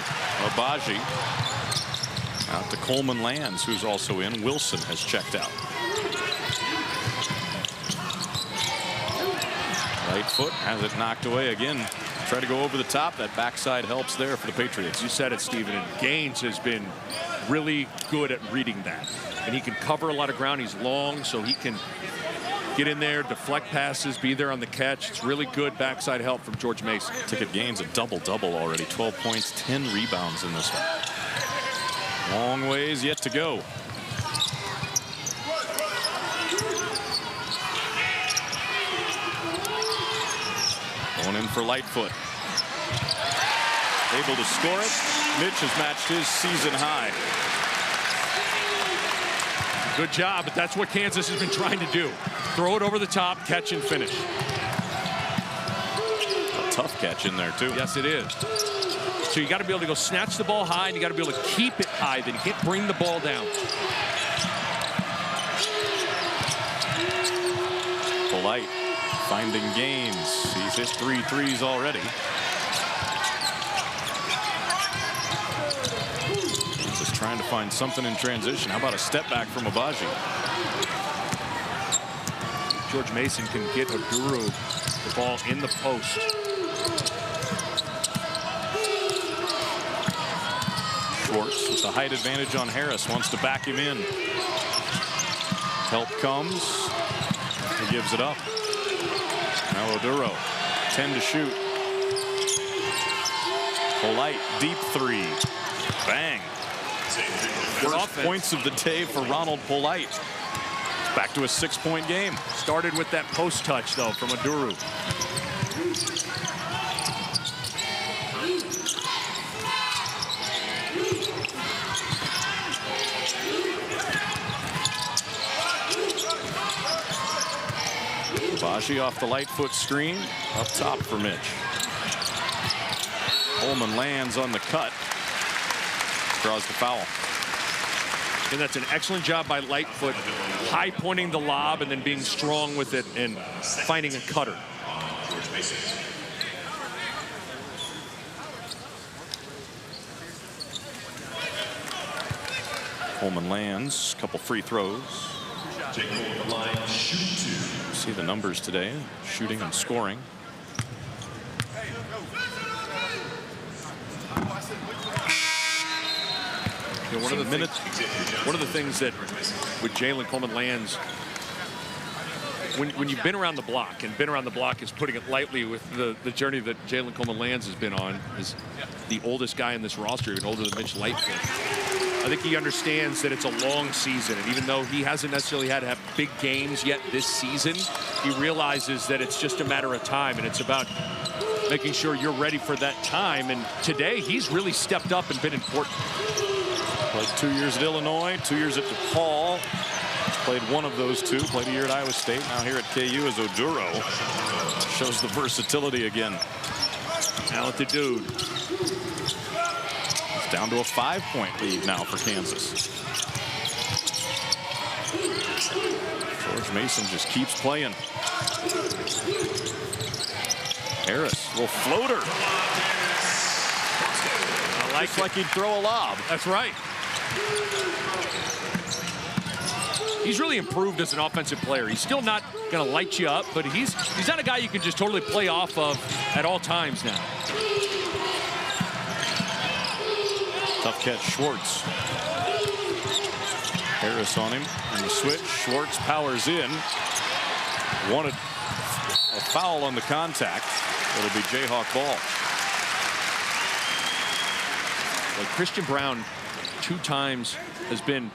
Speaker 2: Abaji out to Coleman Lands, who's also in. Wilson has checked out. Lightfoot has it knocked away again. Try to go over the top. That backside helps there for the Patriots.
Speaker 1: You said it, Steven. And Gaines has been really good at reading that. And he can cover a lot of ground. He's long, so he can get in there, deflect passes, be there on the catch. It's really good backside help from George Mason.
Speaker 2: Ticket Gaines a double-double already. 12 points, 10 rebounds in this one. Long ways yet to go. Going in for Lightfoot. Able to score it. Mitch has matched his season high.
Speaker 1: Good job, but that's what Kansas has been trying to do. Throw it over the top, catch and finish.
Speaker 2: A tough catch in there, too.
Speaker 1: Yes, it is. So you got to be able to go snatch the ball high, and you got to be able to keep it high. Then you can't bring the ball down.
Speaker 2: Polite finding Gaines. He's hit 3 threes already. Just trying to find something in transition. How about a step back from Abaji?
Speaker 1: George Mason can get Oduro the ball in the post.
Speaker 2: Schwartz with the height advantage on Harris. Wants to back him in. Help comes. He gives it up. Now Oduro. 10 to shoot. Polite. Deep 3. Bang. First points of the day for Ronald Polite. Back to a 6-point game.
Speaker 1: Started with that post touch, though, from Oduro.
Speaker 2: Baji off the Lightfoot screen. Up top for Mitch. Coleman lands on the cut. Draws the foul.
Speaker 1: And that's an excellent job by Lightfoot, high pointing the lob and then being strong with it and finding a cutter.
Speaker 2: Coleman lands, a couple free throws. See the numbers today, shooting and scoring.
Speaker 1: You know, one of the things that with Jalen Coleman Lands, when you've been around the block, and been around the block is putting it lightly with the journey that Jalen Coleman Lands has been on, is the oldest guy in this roster, even older than Mitch Lightfoot. I think he understands that it's a long season, and even though he hasn't necessarily had to have big games yet this season, he realizes that it's just a matter of time, and it's about making sure you're ready for that time. And today, he's really stepped up and been important.
Speaker 2: Played 2 years at Illinois, 2 years at DePaul. Played one of those two. Played a year at Iowa State. Now here at KU as Oduro. Shows the versatility again.
Speaker 1: Talented dude.
Speaker 2: It's down to a 5-point lead now for Kansas. George Mason just keeps playing. Harris will floater.
Speaker 1: I like
Speaker 2: he'd throw a lob.
Speaker 1: That's right. He's really improved as an offensive player. He's still not going to light you up, but he's not a guy you can just totally play off of at all times now.
Speaker 2: Tough catch, Schwartz. Harris on him, and the switch. Schwartz powers in. Wanted a foul on the contact. It'll be Jayhawk ball.
Speaker 1: Like Christian Brown 2 times has been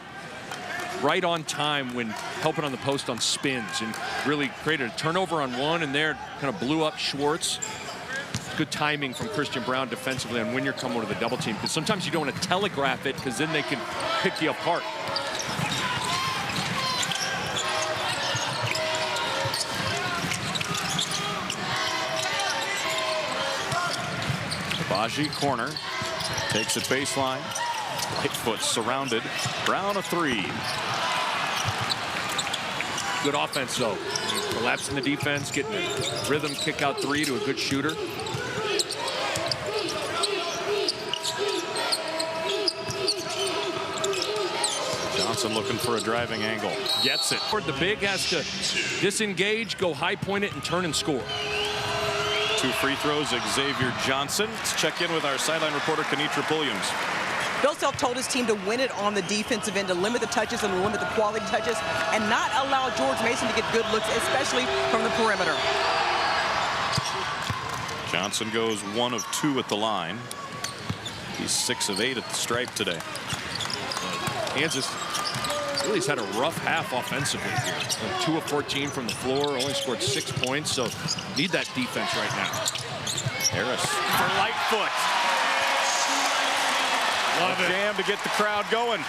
Speaker 1: right on time when helping on the post on spins and really created a turnover on one, and there kind of blew up Schwartz. Good timing from Christian Brown defensively on when you're coming with a double team, because sometimes you don't want to telegraph it because then they can pick you apart.
Speaker 2: Baji corner, takes it baseline. Lightfoot surrounded. Brown a 3.
Speaker 1: Good offense, though. Collapsing the defense, getting a rhythm kick out 3 to a good shooter.
Speaker 2: Johnson looking for a driving angle. Gets it.
Speaker 1: The big has to disengage, go high point it, and turn and score.
Speaker 2: 2 free throws, Xavier Johnson. Let's check in with our sideline reporter, Kenitra Williams.
Speaker 4: Bill Self told his team to win it on the defensive end, to limit the touches and limit the quality touches, and not allow George Mason to get good looks, especially from the perimeter.
Speaker 2: Johnson goes 1 of 2 at the line. He's 6 of 8 at the stripe today.
Speaker 1: Kansas really has had a rough half offensively here. 2 of 14 from the floor, only scored 6 points, so need that defense right now.
Speaker 2: Harris for Lightfoot.
Speaker 1: Love it.
Speaker 2: Jam to get the crowd going.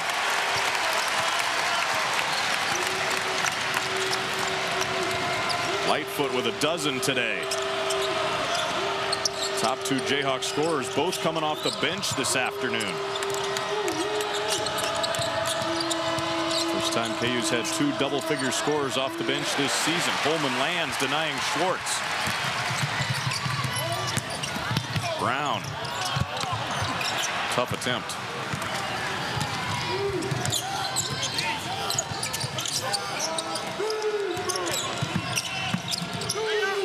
Speaker 2: Lightfoot with a dozen today. Top 2 Jayhawk scorers, both coming off the bench this afternoon. First time KU's had 2 double-figure scorers off the bench this season. Holman lands, denying Schwartz. Brown. Tough attempt.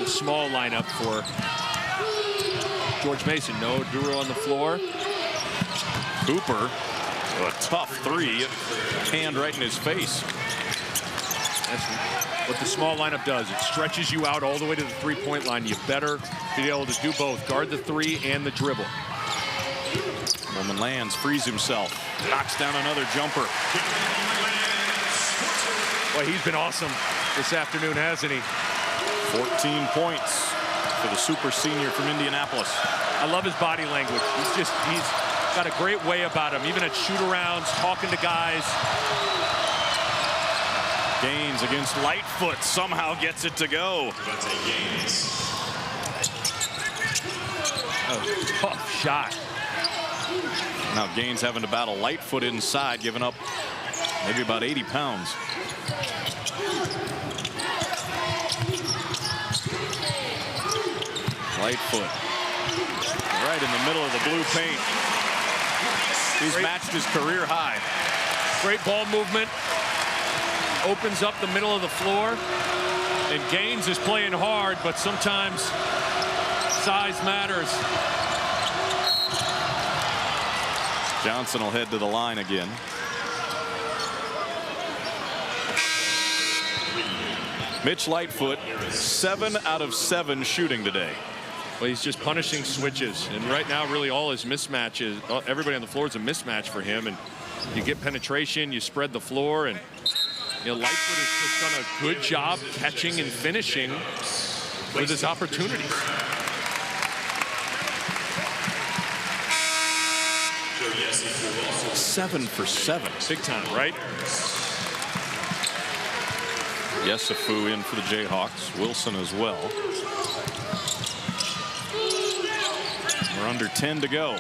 Speaker 1: The small lineup for George Mason. No Oduro on the floor.
Speaker 2: Cooper, a tough 3, hand right in his face.
Speaker 1: That's what the small lineup does. It stretches you out all the way to the 3-point line. You better be able to do both, guard the 3 and the dribble.
Speaker 2: Holman lands, frees himself, knocks down another jumper.
Speaker 1: Boy, he's been awesome this afternoon, hasn't he?
Speaker 2: 14 points for the super senior from Indianapolis.
Speaker 1: I love his body language. He's got a great way about him, even at shoot-arounds, talking to guys.
Speaker 2: Gaines against Lightfoot, somehow gets it to go.
Speaker 1: Oh, tough shot.
Speaker 2: Now Gaines having to battle Lightfoot inside, giving up maybe about 80 pounds. Lightfoot right in the middle of the blue paint. He's matched his career high.
Speaker 1: Great ball movement. Opens up the middle of the floor. And Gaines is playing hard, but sometimes size matters.
Speaker 2: Johnson will head to the line again. Mitch Lightfoot, 7 out of 7 shooting today.
Speaker 1: Well, he's just punishing switches, and right now really all his mismatches, everybody on the floor is a mismatch for him, and you get penetration, you spread the floor, and Lightfoot has just done a good job catching and finishing with his opportunities.
Speaker 2: 7 for 7.
Speaker 1: Big time, right?
Speaker 2: Yesufu in for the Jayhawks. Wilson as well. We're under 10 to go.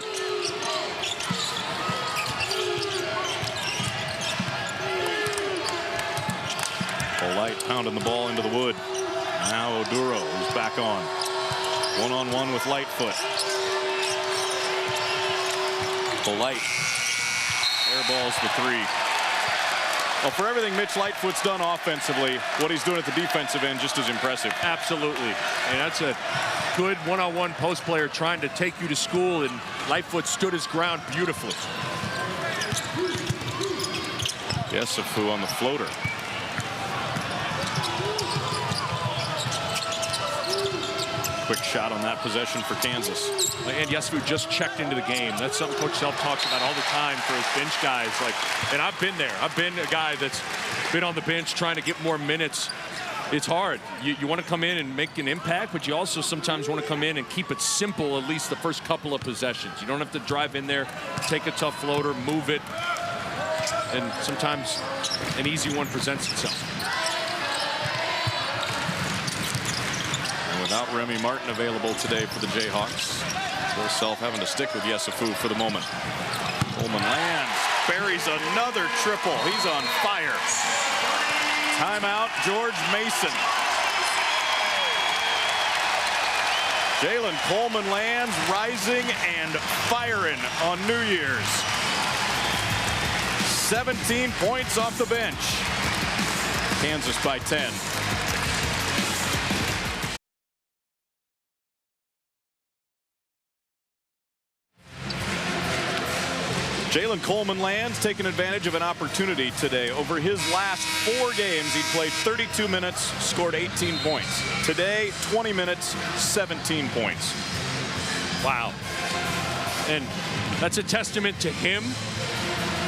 Speaker 2: Polite pounding the ball into the wood. Now Oduro is back on. One-on-one with Lightfoot. Polite. Air balls for 3. Well, for everything Mitch Lightfoot's done offensively, what he's doing at the defensive end just as impressive.
Speaker 1: Absolutely. And that's a good one-on-one post player trying to take you to school, and Lightfoot stood his ground beautifully.
Speaker 2: Yesufu on the floater. Quick shot on that possession for Kansas.
Speaker 1: And Yesufu just checked into the game. That's something Coach Self talks about all the time for his bench guys. Like, and I've been there. I've been a guy that's been on the bench trying to get more minutes. It's hard. You want to come in and make an impact, but you also sometimes want to come in and keep it simple at least the first couple of possessions. You don't have to drive in there, take a tough floater, move it, and sometimes an easy one presents itself.
Speaker 2: Without Remy Martin available today for the Jayhawks, Bill Self having to stick with Yesufu for the moment. Coleman lands, buries another triple. He's on fire. Timeout, George Mason. Jalen Coleman lands, rising and firing on New Year's. 17 points off the bench. Kansas by 10. Jalen Coleman lands, taking advantage of an opportunity today. Over his last 4 games, he played 32 minutes, scored 18 points. Today, 20 minutes, 17 points.
Speaker 1: Wow. And that's a testament to him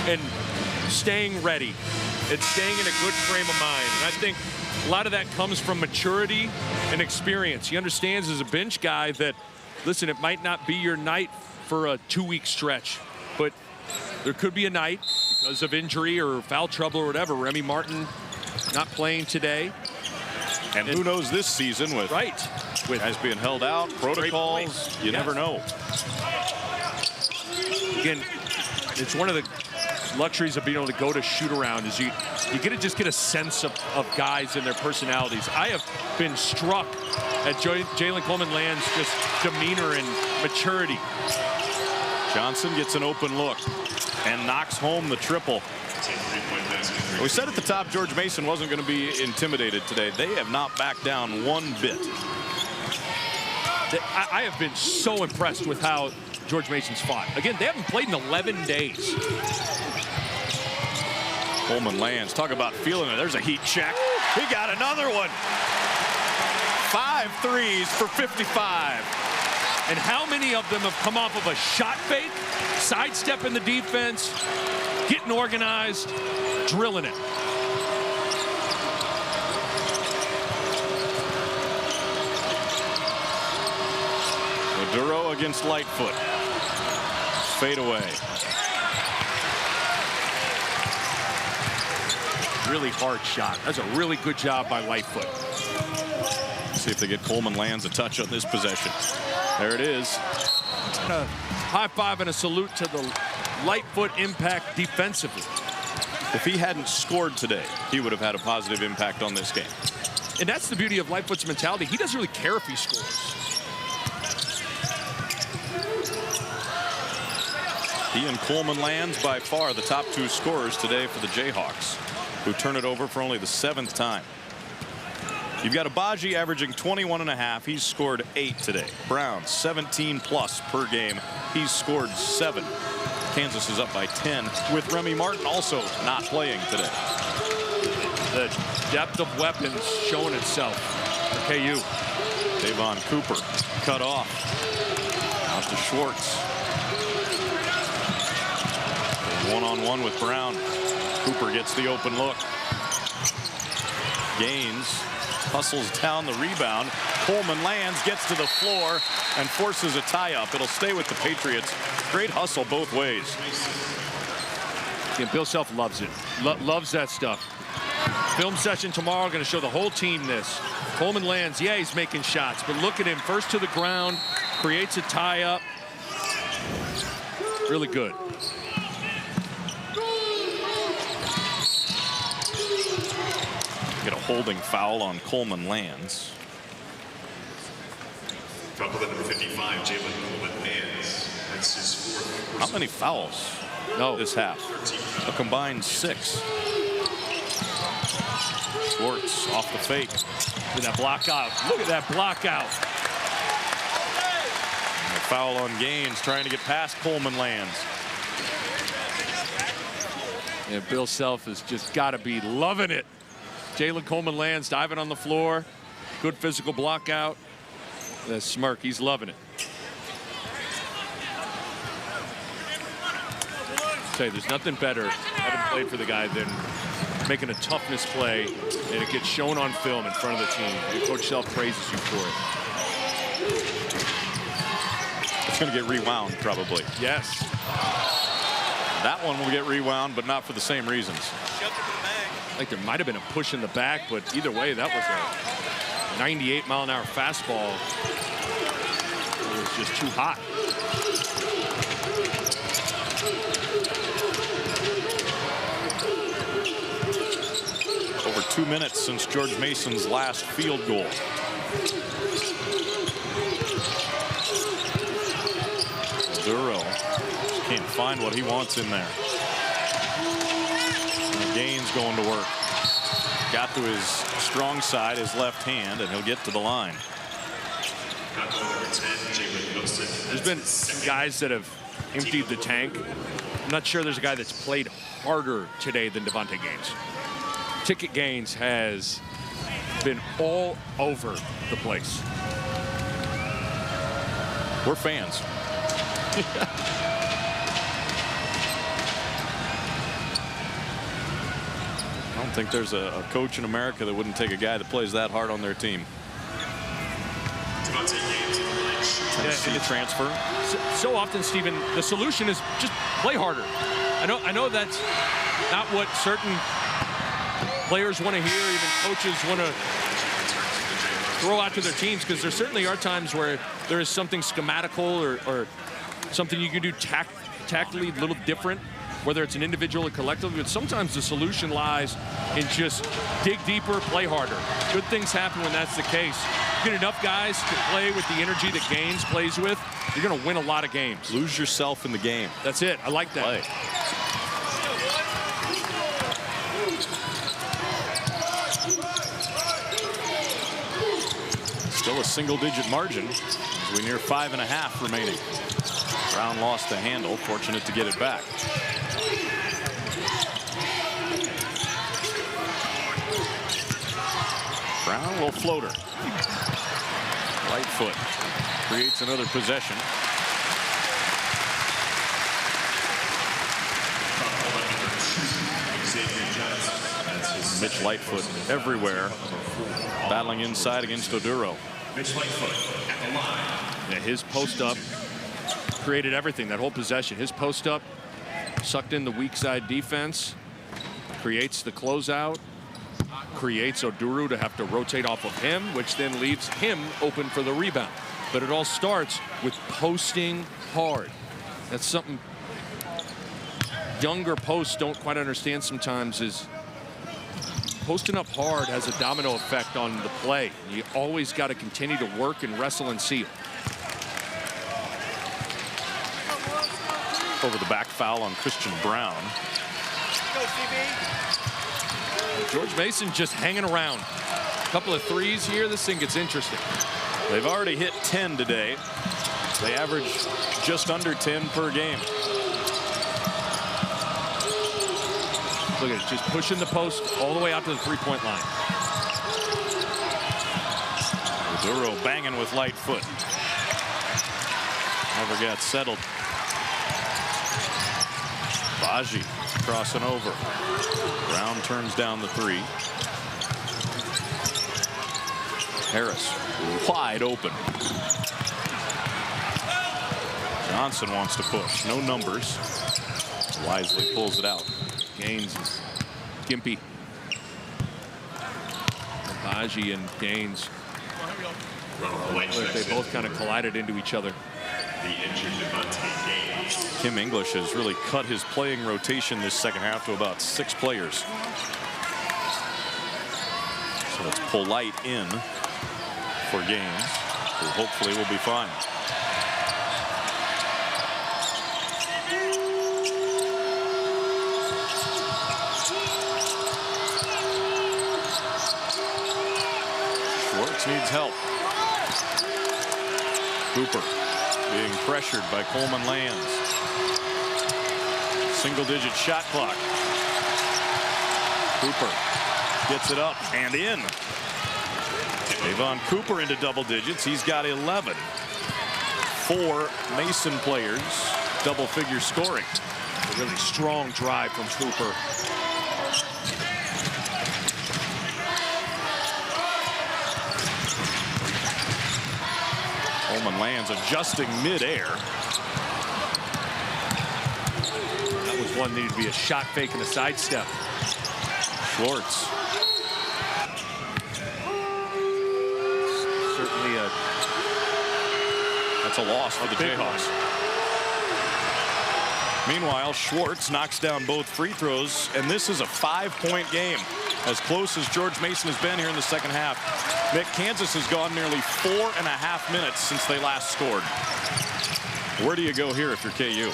Speaker 1: and staying ready and staying in a good frame of mind. And I think a lot of that comes from maturity and experience. He understands as a bench guy that, listen, it might not be your night for a 2-week stretch, but there could be a night because of injury or foul trouble or whatever. Remy Martin not playing today.
Speaker 2: And who knows this season with guys being held out, protocols, you never know.
Speaker 1: Again, it's one of the luxuries of being able to go to shoot around is you get to just get a sense of guys and their personalities. I have been struck at Jalen Coleman Land's just demeanor and maturity.
Speaker 2: Johnson gets an open look and knocks home the triple. We said at the top George Mason wasn't going to be intimidated today. They have not backed down one bit.
Speaker 1: I have been so impressed with how George Mason's fought. Again, they haven't played in 11 days.
Speaker 2: Coleman lands. Talk about feeling it. There's a heat check. He got another one. 5 threes for 55.
Speaker 1: And how many of them have come off of a shot fake, sidestepping the defense, getting organized, drilling it?
Speaker 2: Oduro against Lightfoot. Fade away.
Speaker 1: Really hard shot. That's a really good job by Lightfoot.
Speaker 2: See if they get Coleman lands a touch on this possession. There it is.
Speaker 1: A high five and a salute to the Lightfoot impact defensively.
Speaker 2: If he hadn't scored today, he would have had a positive impact on this game.
Speaker 1: And that's the beauty of Lightfoot's mentality. He doesn't really care if he scores.
Speaker 2: He and Coleman lands by far the top 2 scorers today for the Jayhawks, who turn it over for only the 7th time. You've got Agbaji averaging 21.5. He's scored 8 today. Brown 17 plus per game. He's scored 7. Kansas is up by 10 with Remy Martin also not playing today.
Speaker 1: The depth of weapons showing itself for KU.
Speaker 2: Davon Cooper cut off. Out to Schwartz. One-on-one with Brown. Cooper gets the open look. Gaines hustles down the rebound. Coleman lands, gets to the floor, and forces a tie-up. It'll stay with the Patriots. Great hustle both ways.
Speaker 1: Yeah, Bill Self loves it. Loves that stuff. Film session tomorrow, going to show the whole team this. Coleman lands, yeah, he's making shots, but look at him, first to the ground, creates a tie-up. Really good.
Speaker 2: Get a holding foul on Coleman lands.
Speaker 3: Foul number 55, Jalen Coleman lands. That's his 4th.
Speaker 2: How many fouls? No, this half. A combined 6. Schwartz off the fake.
Speaker 1: Look at that block out. Look at that block out.
Speaker 2: And a foul on Gaines trying to get past Coleman lands.
Speaker 1: Yeah, Bill Self has just got to be loving it. Jalen Coleman lands, diving on the floor. Good physical block out. That smirk, he's loving it. I'll tell you, there's nothing better, having played for the guy, than making a toughness play and it gets shown on film in front of the team. And Coach Self praises you for it.
Speaker 2: It's going to get rewound, probably.
Speaker 1: Yes.
Speaker 2: That one will get rewound, but not for the same reasons.
Speaker 1: Like there might have been a push in the back, but either way, that was a 98-mile-an-hour fastball. It was just too hot.
Speaker 2: Over 2 minutes since George Mason's last field goal. Duro just can't find what he wants in there. And Gaines going to work. Got to his strong side, his left hand, and he'll get to the line.
Speaker 1: There's been some guys that have emptied the tank. I'm not sure there's a guy that's played harder today than Devontae Gaines. Ticket Gaines has been all over the place.
Speaker 2: We're fans. I don't think there's a coach in America that wouldn't take a guy that plays that hard on their team. Tennessee transfer.
Speaker 1: So often, Stephen, the solution is just play harder. I know that's not what certain players want to hear, even coaches want to throw out to their teams, because there certainly are times where there is something schematical or something you can do tactically a little different, whether it's an individual or collective, but sometimes the solution lies in just dig deeper, play harder. Good things happen when that's the case. You get enough guys to play with the energy that Gaines plays with, you're going to win a lot of games.
Speaker 2: Lose yourself in the game.
Speaker 1: That's it. I like that.
Speaker 2: Play. Still a single-digit margin as we near 5.5 remaining. Brown lost the handle, fortunate to get it back. Brown, little floater. Right foot creates another possession. Mitch Lightfoot everywhere, battling inside against Oduro.
Speaker 3: Mitch Lightfoot at the line.
Speaker 1: Yeah, his post up created everything, that whole possession. His post up sucked in the weak side defense, creates the closeout, creates Oduro to have to rotate off of him, which then leaves him open for the rebound. But it all starts with posting hard. That's something younger posts don't quite understand sometimes, is posting up hard has a domino effect on the play. You always got to continue to work and wrestle and seal.
Speaker 2: Over the back foul on Christian Brown.
Speaker 1: George Mason just hanging around. A couple of threes here. This thing gets interesting.
Speaker 2: They've already hit 10 today. They average just under 10 per game.
Speaker 1: Look at it, just pushing the post all the way out to the three-point line.
Speaker 2: Oduro banging with Lightfoot. Never got settled. Baji crossing over. Brown turns down the three. Harris wide open. Johnson wants to push. No numbers. Wisely pulls it out.
Speaker 1: Gaines is gimpy. Agbaji and Gaines, they both kind of collided into each other.
Speaker 3: The injured Devontae Gaines.
Speaker 2: Kim English has really cut his playing rotation this second half to about 6 players. So it's Polite in for Gaines, who hopefully will be fine. Schwartz needs help. Cooper being pressured by Coleman Lands. Single-digit shot clock. Cooper gets it up and in. Avon Cooper into double digits. He's got 11. 4 Mason players double-figure scoring.
Speaker 1: A really strong drive from Cooper.
Speaker 2: Coleman Lands adjusting midair.
Speaker 1: That was one that needed to be a shot fake and a sidestep.
Speaker 2: Schwartz.
Speaker 1: Certainly
Speaker 2: That's a loss for the Jayhawks. Meanwhile, Schwartz knocks down both free throws, and this is a 5-point game. As close as George Mason has been here in the second half. Nick, Kansas has gone nearly 4.5 minutes since they last scored. Where do you go here if you're KU?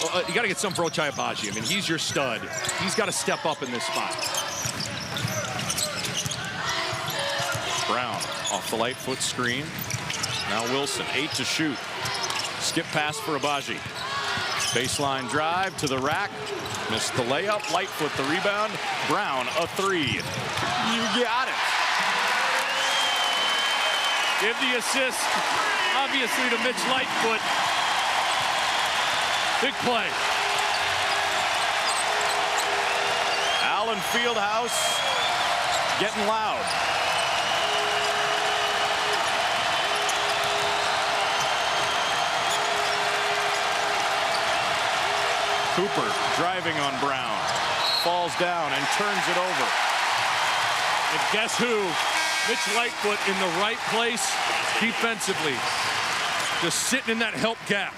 Speaker 1: Well, you got to get some for Ochai Agbaji. I mean, he's your stud. He's got to step up in this spot.
Speaker 2: Brown off the light foot screen. Now Wilson, 8 to shoot. Skip pass for Agbaji. Baseline drive to the rack. Missed the layup. Lightfoot the rebound. Brown a 3. You got it.
Speaker 1: Give the assist, obviously, to Mitch Lightfoot. Big play.
Speaker 2: Allen Fieldhouse getting loud. Cooper driving on Brown. Falls down and turns it over.
Speaker 1: And guess who? Mitch Lightfoot in the right place defensively. Just sitting in that help gap.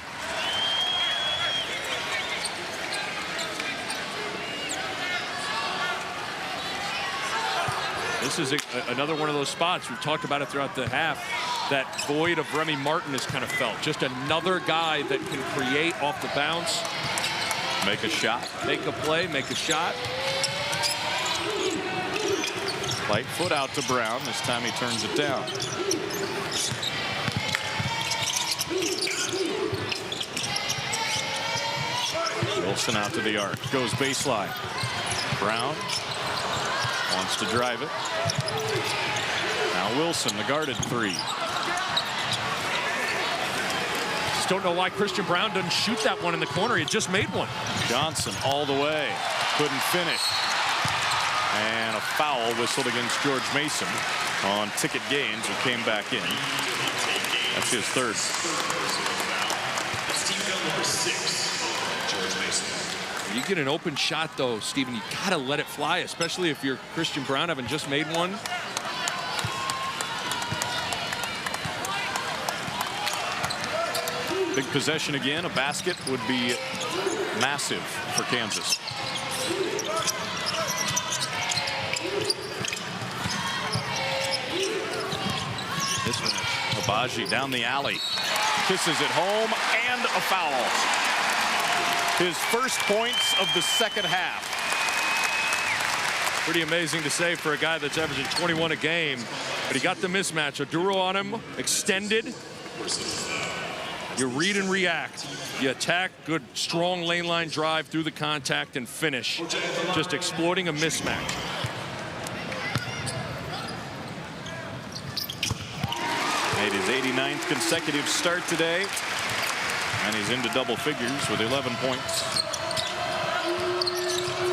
Speaker 1: This is another one of those spots. We've talked about it throughout the half. That void of Remy Martin is kind of felt. Just another guy that can create off the bounce.
Speaker 2: Make a shot.
Speaker 1: Make a play, make a shot.
Speaker 2: Lightfoot out to Brown. This time he turns it down. Wilson out to the arc. Goes baseline. Brown wants to drive it. Now Wilson, the guarded 3.
Speaker 1: Just don't know why Christian Brown doesn't shoot that one in the corner. He just made one.
Speaker 2: Johnson all the way. Couldn't finish. And a foul whistled against George Mason on Ticket Gaines, who came back in. That's his 3rd.
Speaker 3: That's team foul number 6, George Mason.
Speaker 1: You get an open shot, though, Stephen, you got to let it fly, especially if you're Christian Brown, having just made one.
Speaker 2: Big possession again. A basket would be massive for Kansas.
Speaker 1: This one.
Speaker 2: Agbaji down the alley. Kisses it home and a foul. His first points of the second half.
Speaker 1: Pretty amazing to say for a guy that's averaging 21 a game. But he got the mismatch. Oduro on him, extended. You read and react. You attack, good, strong lane line drive through the contact and finish. Just exploiting a mismatch.
Speaker 2: Made his 89th consecutive start today. And he's into double figures with 11 points.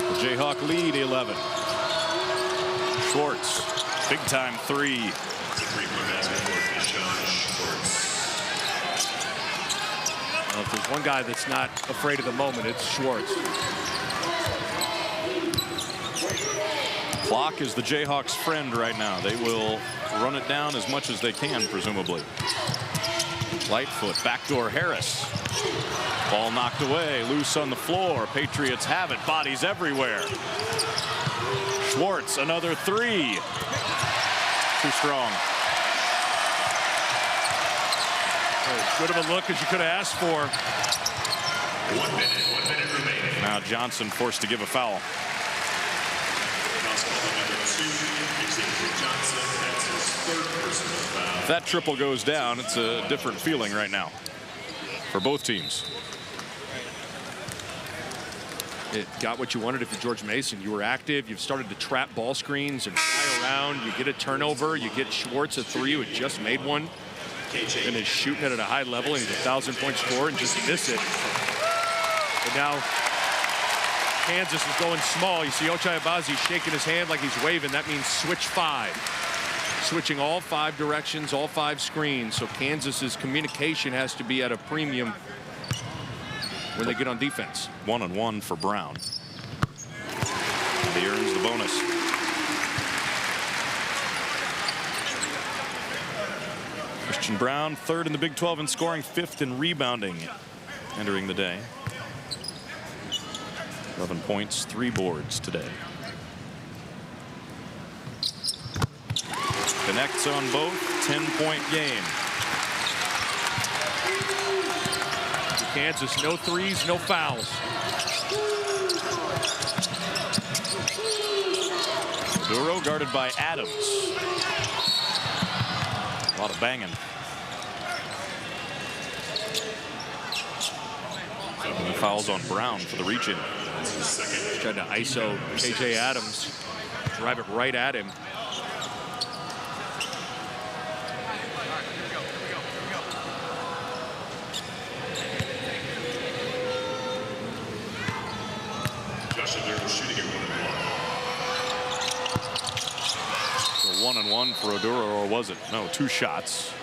Speaker 2: The Jayhawk lead 11. Schwartz, big time 3.
Speaker 3: 3-point basket for Deshaun Schwartz.
Speaker 1: Well, if there's one guy that's not afraid of the moment, it's Schwartz.
Speaker 2: Clock is the Jayhawks' friend right now. They will run it down as much as they can, presumably. Lightfoot, backdoor Harris. Ball knocked away, loose on the floor. Patriots have it, bodies everywhere. Schwartz, another three. Too strong.
Speaker 1: As good of a look as you could have asked for.
Speaker 3: 1 minute remaining.
Speaker 2: Now Johnson forced to give a foul. If that triple goes down, it's a different feeling right now for both teams.
Speaker 1: It got what you wanted if you're George Mason. You were active. You've started to trap ball screens and fly around. You get a turnover. You get Schwartz a three who had just made one and is shooting it at a high level. And he's a 1,000-point scorer and just miss it. And now Kansas is going small. You see Ochai Agbaji shaking his hand like he's waving. That means switch 5. Switching all 5 directions, all 5 screens. So Kansas's communication has to be at a premium when they get on defense.
Speaker 2: 1-on-1 for Brown. And he earns the bonus. Christian Brown, 3rd in the Big 12 in scoring, 5th in rebounding entering the day. 11 points, 3 boards today. Connects on both, 10-point game.
Speaker 1: Kansas, no threes, no fouls.
Speaker 2: Duro guarded by Adams. A lot of banging. And fouls on Brown for the reach-in.
Speaker 1: Tried to ISO KJ Adams, drive it right at him.
Speaker 3: Shooting at 1-1.
Speaker 2: So 1-on-1 for Oduro, or was it? No, 2 shots.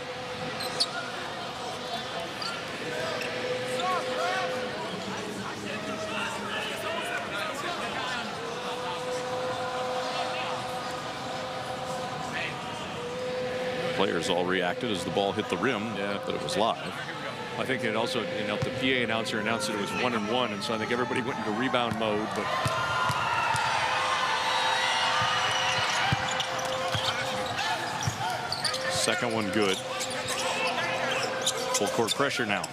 Speaker 2: Players all reacted as the ball hit the rim, but it was live.
Speaker 1: I think it also, you know, the PA announcer announced that it was 1-1, and so I think everybody went into rebound mode. But
Speaker 2: second one good. Full court pressure now.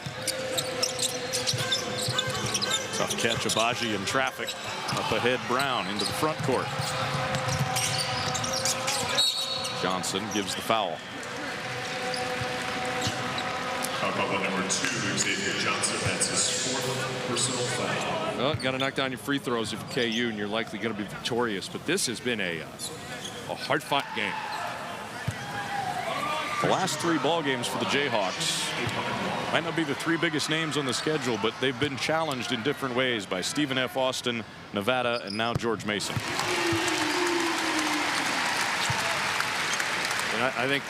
Speaker 2: Tough catch, Agbaji in traffic. Up ahead, Brown into the front court. Johnson gives the foul.
Speaker 3: Number 2, Xavier Johnson. That's his 4th personal foul.
Speaker 1: well, got to knock down your free throws if you're KU, and you're likely going to be victorious. But this has been a hard-fought game.
Speaker 2: The last 3 ball games for the Jayhawks might not be the 3 biggest names on the schedule, but they've been challenged in different ways by Stephen F. Austin, Nevada, and now George Mason.
Speaker 1: And I think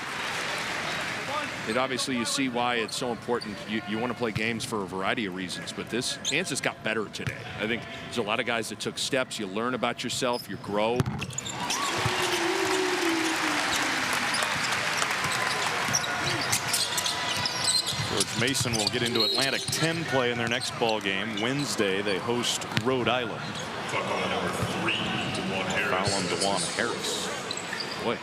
Speaker 1: it obviously, you see why it's so important. You want to play games for a variety of reasons, but this Kansas got better today. I think there's a lot of guys that took steps. You learn about yourself, you grow.
Speaker 2: George Mason will get into Atlantic 10 play in their next ball game. Wednesday, they host Rhode Island.
Speaker 3: Foul on number 3, DeJuan Harris.
Speaker 2: Foul on DeJuan Harris.
Speaker 1: Boy.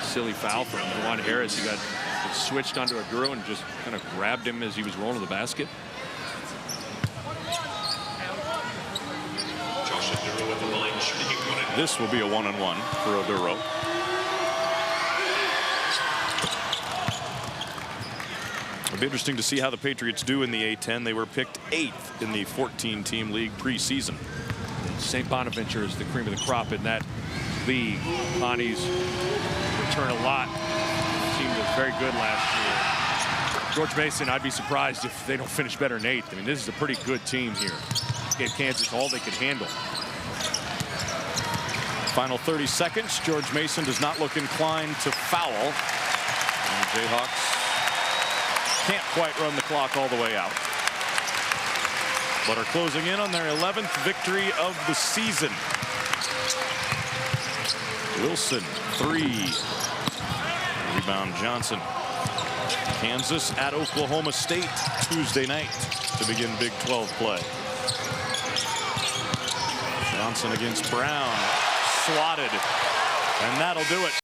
Speaker 1: Silly foul from DeJuan Harris. He got switched onto Oduro and just kind of grabbed him as he was rolling to the basket.
Speaker 3: Josh Oduro at the line, shooting at 1-1.
Speaker 2: This will be a 1-on-1 for Oduro. It'll be interesting to see how the Patriots do in the A-10. They were picked 8th in the 14-team league preseason.
Speaker 1: St. Bonaventure is the cream of the crop in that league. Bonnie's return a lot. The team was very good last year. George Mason, I'd be surprised if they don't finish better than 8th. I mean, this is a pretty good team here. Gave Kansas all they could handle.
Speaker 2: Final 30 seconds. George Mason does not look inclined to foul. And the Jayhawks can't quite run the clock all the way out, but are closing in on their 11th victory of the season. Wilson, 3. Rebound Johnson. Kansas at Oklahoma State Tuesday night to begin Big 12 play. Johnson against Brown. Swatted. And that'll do it.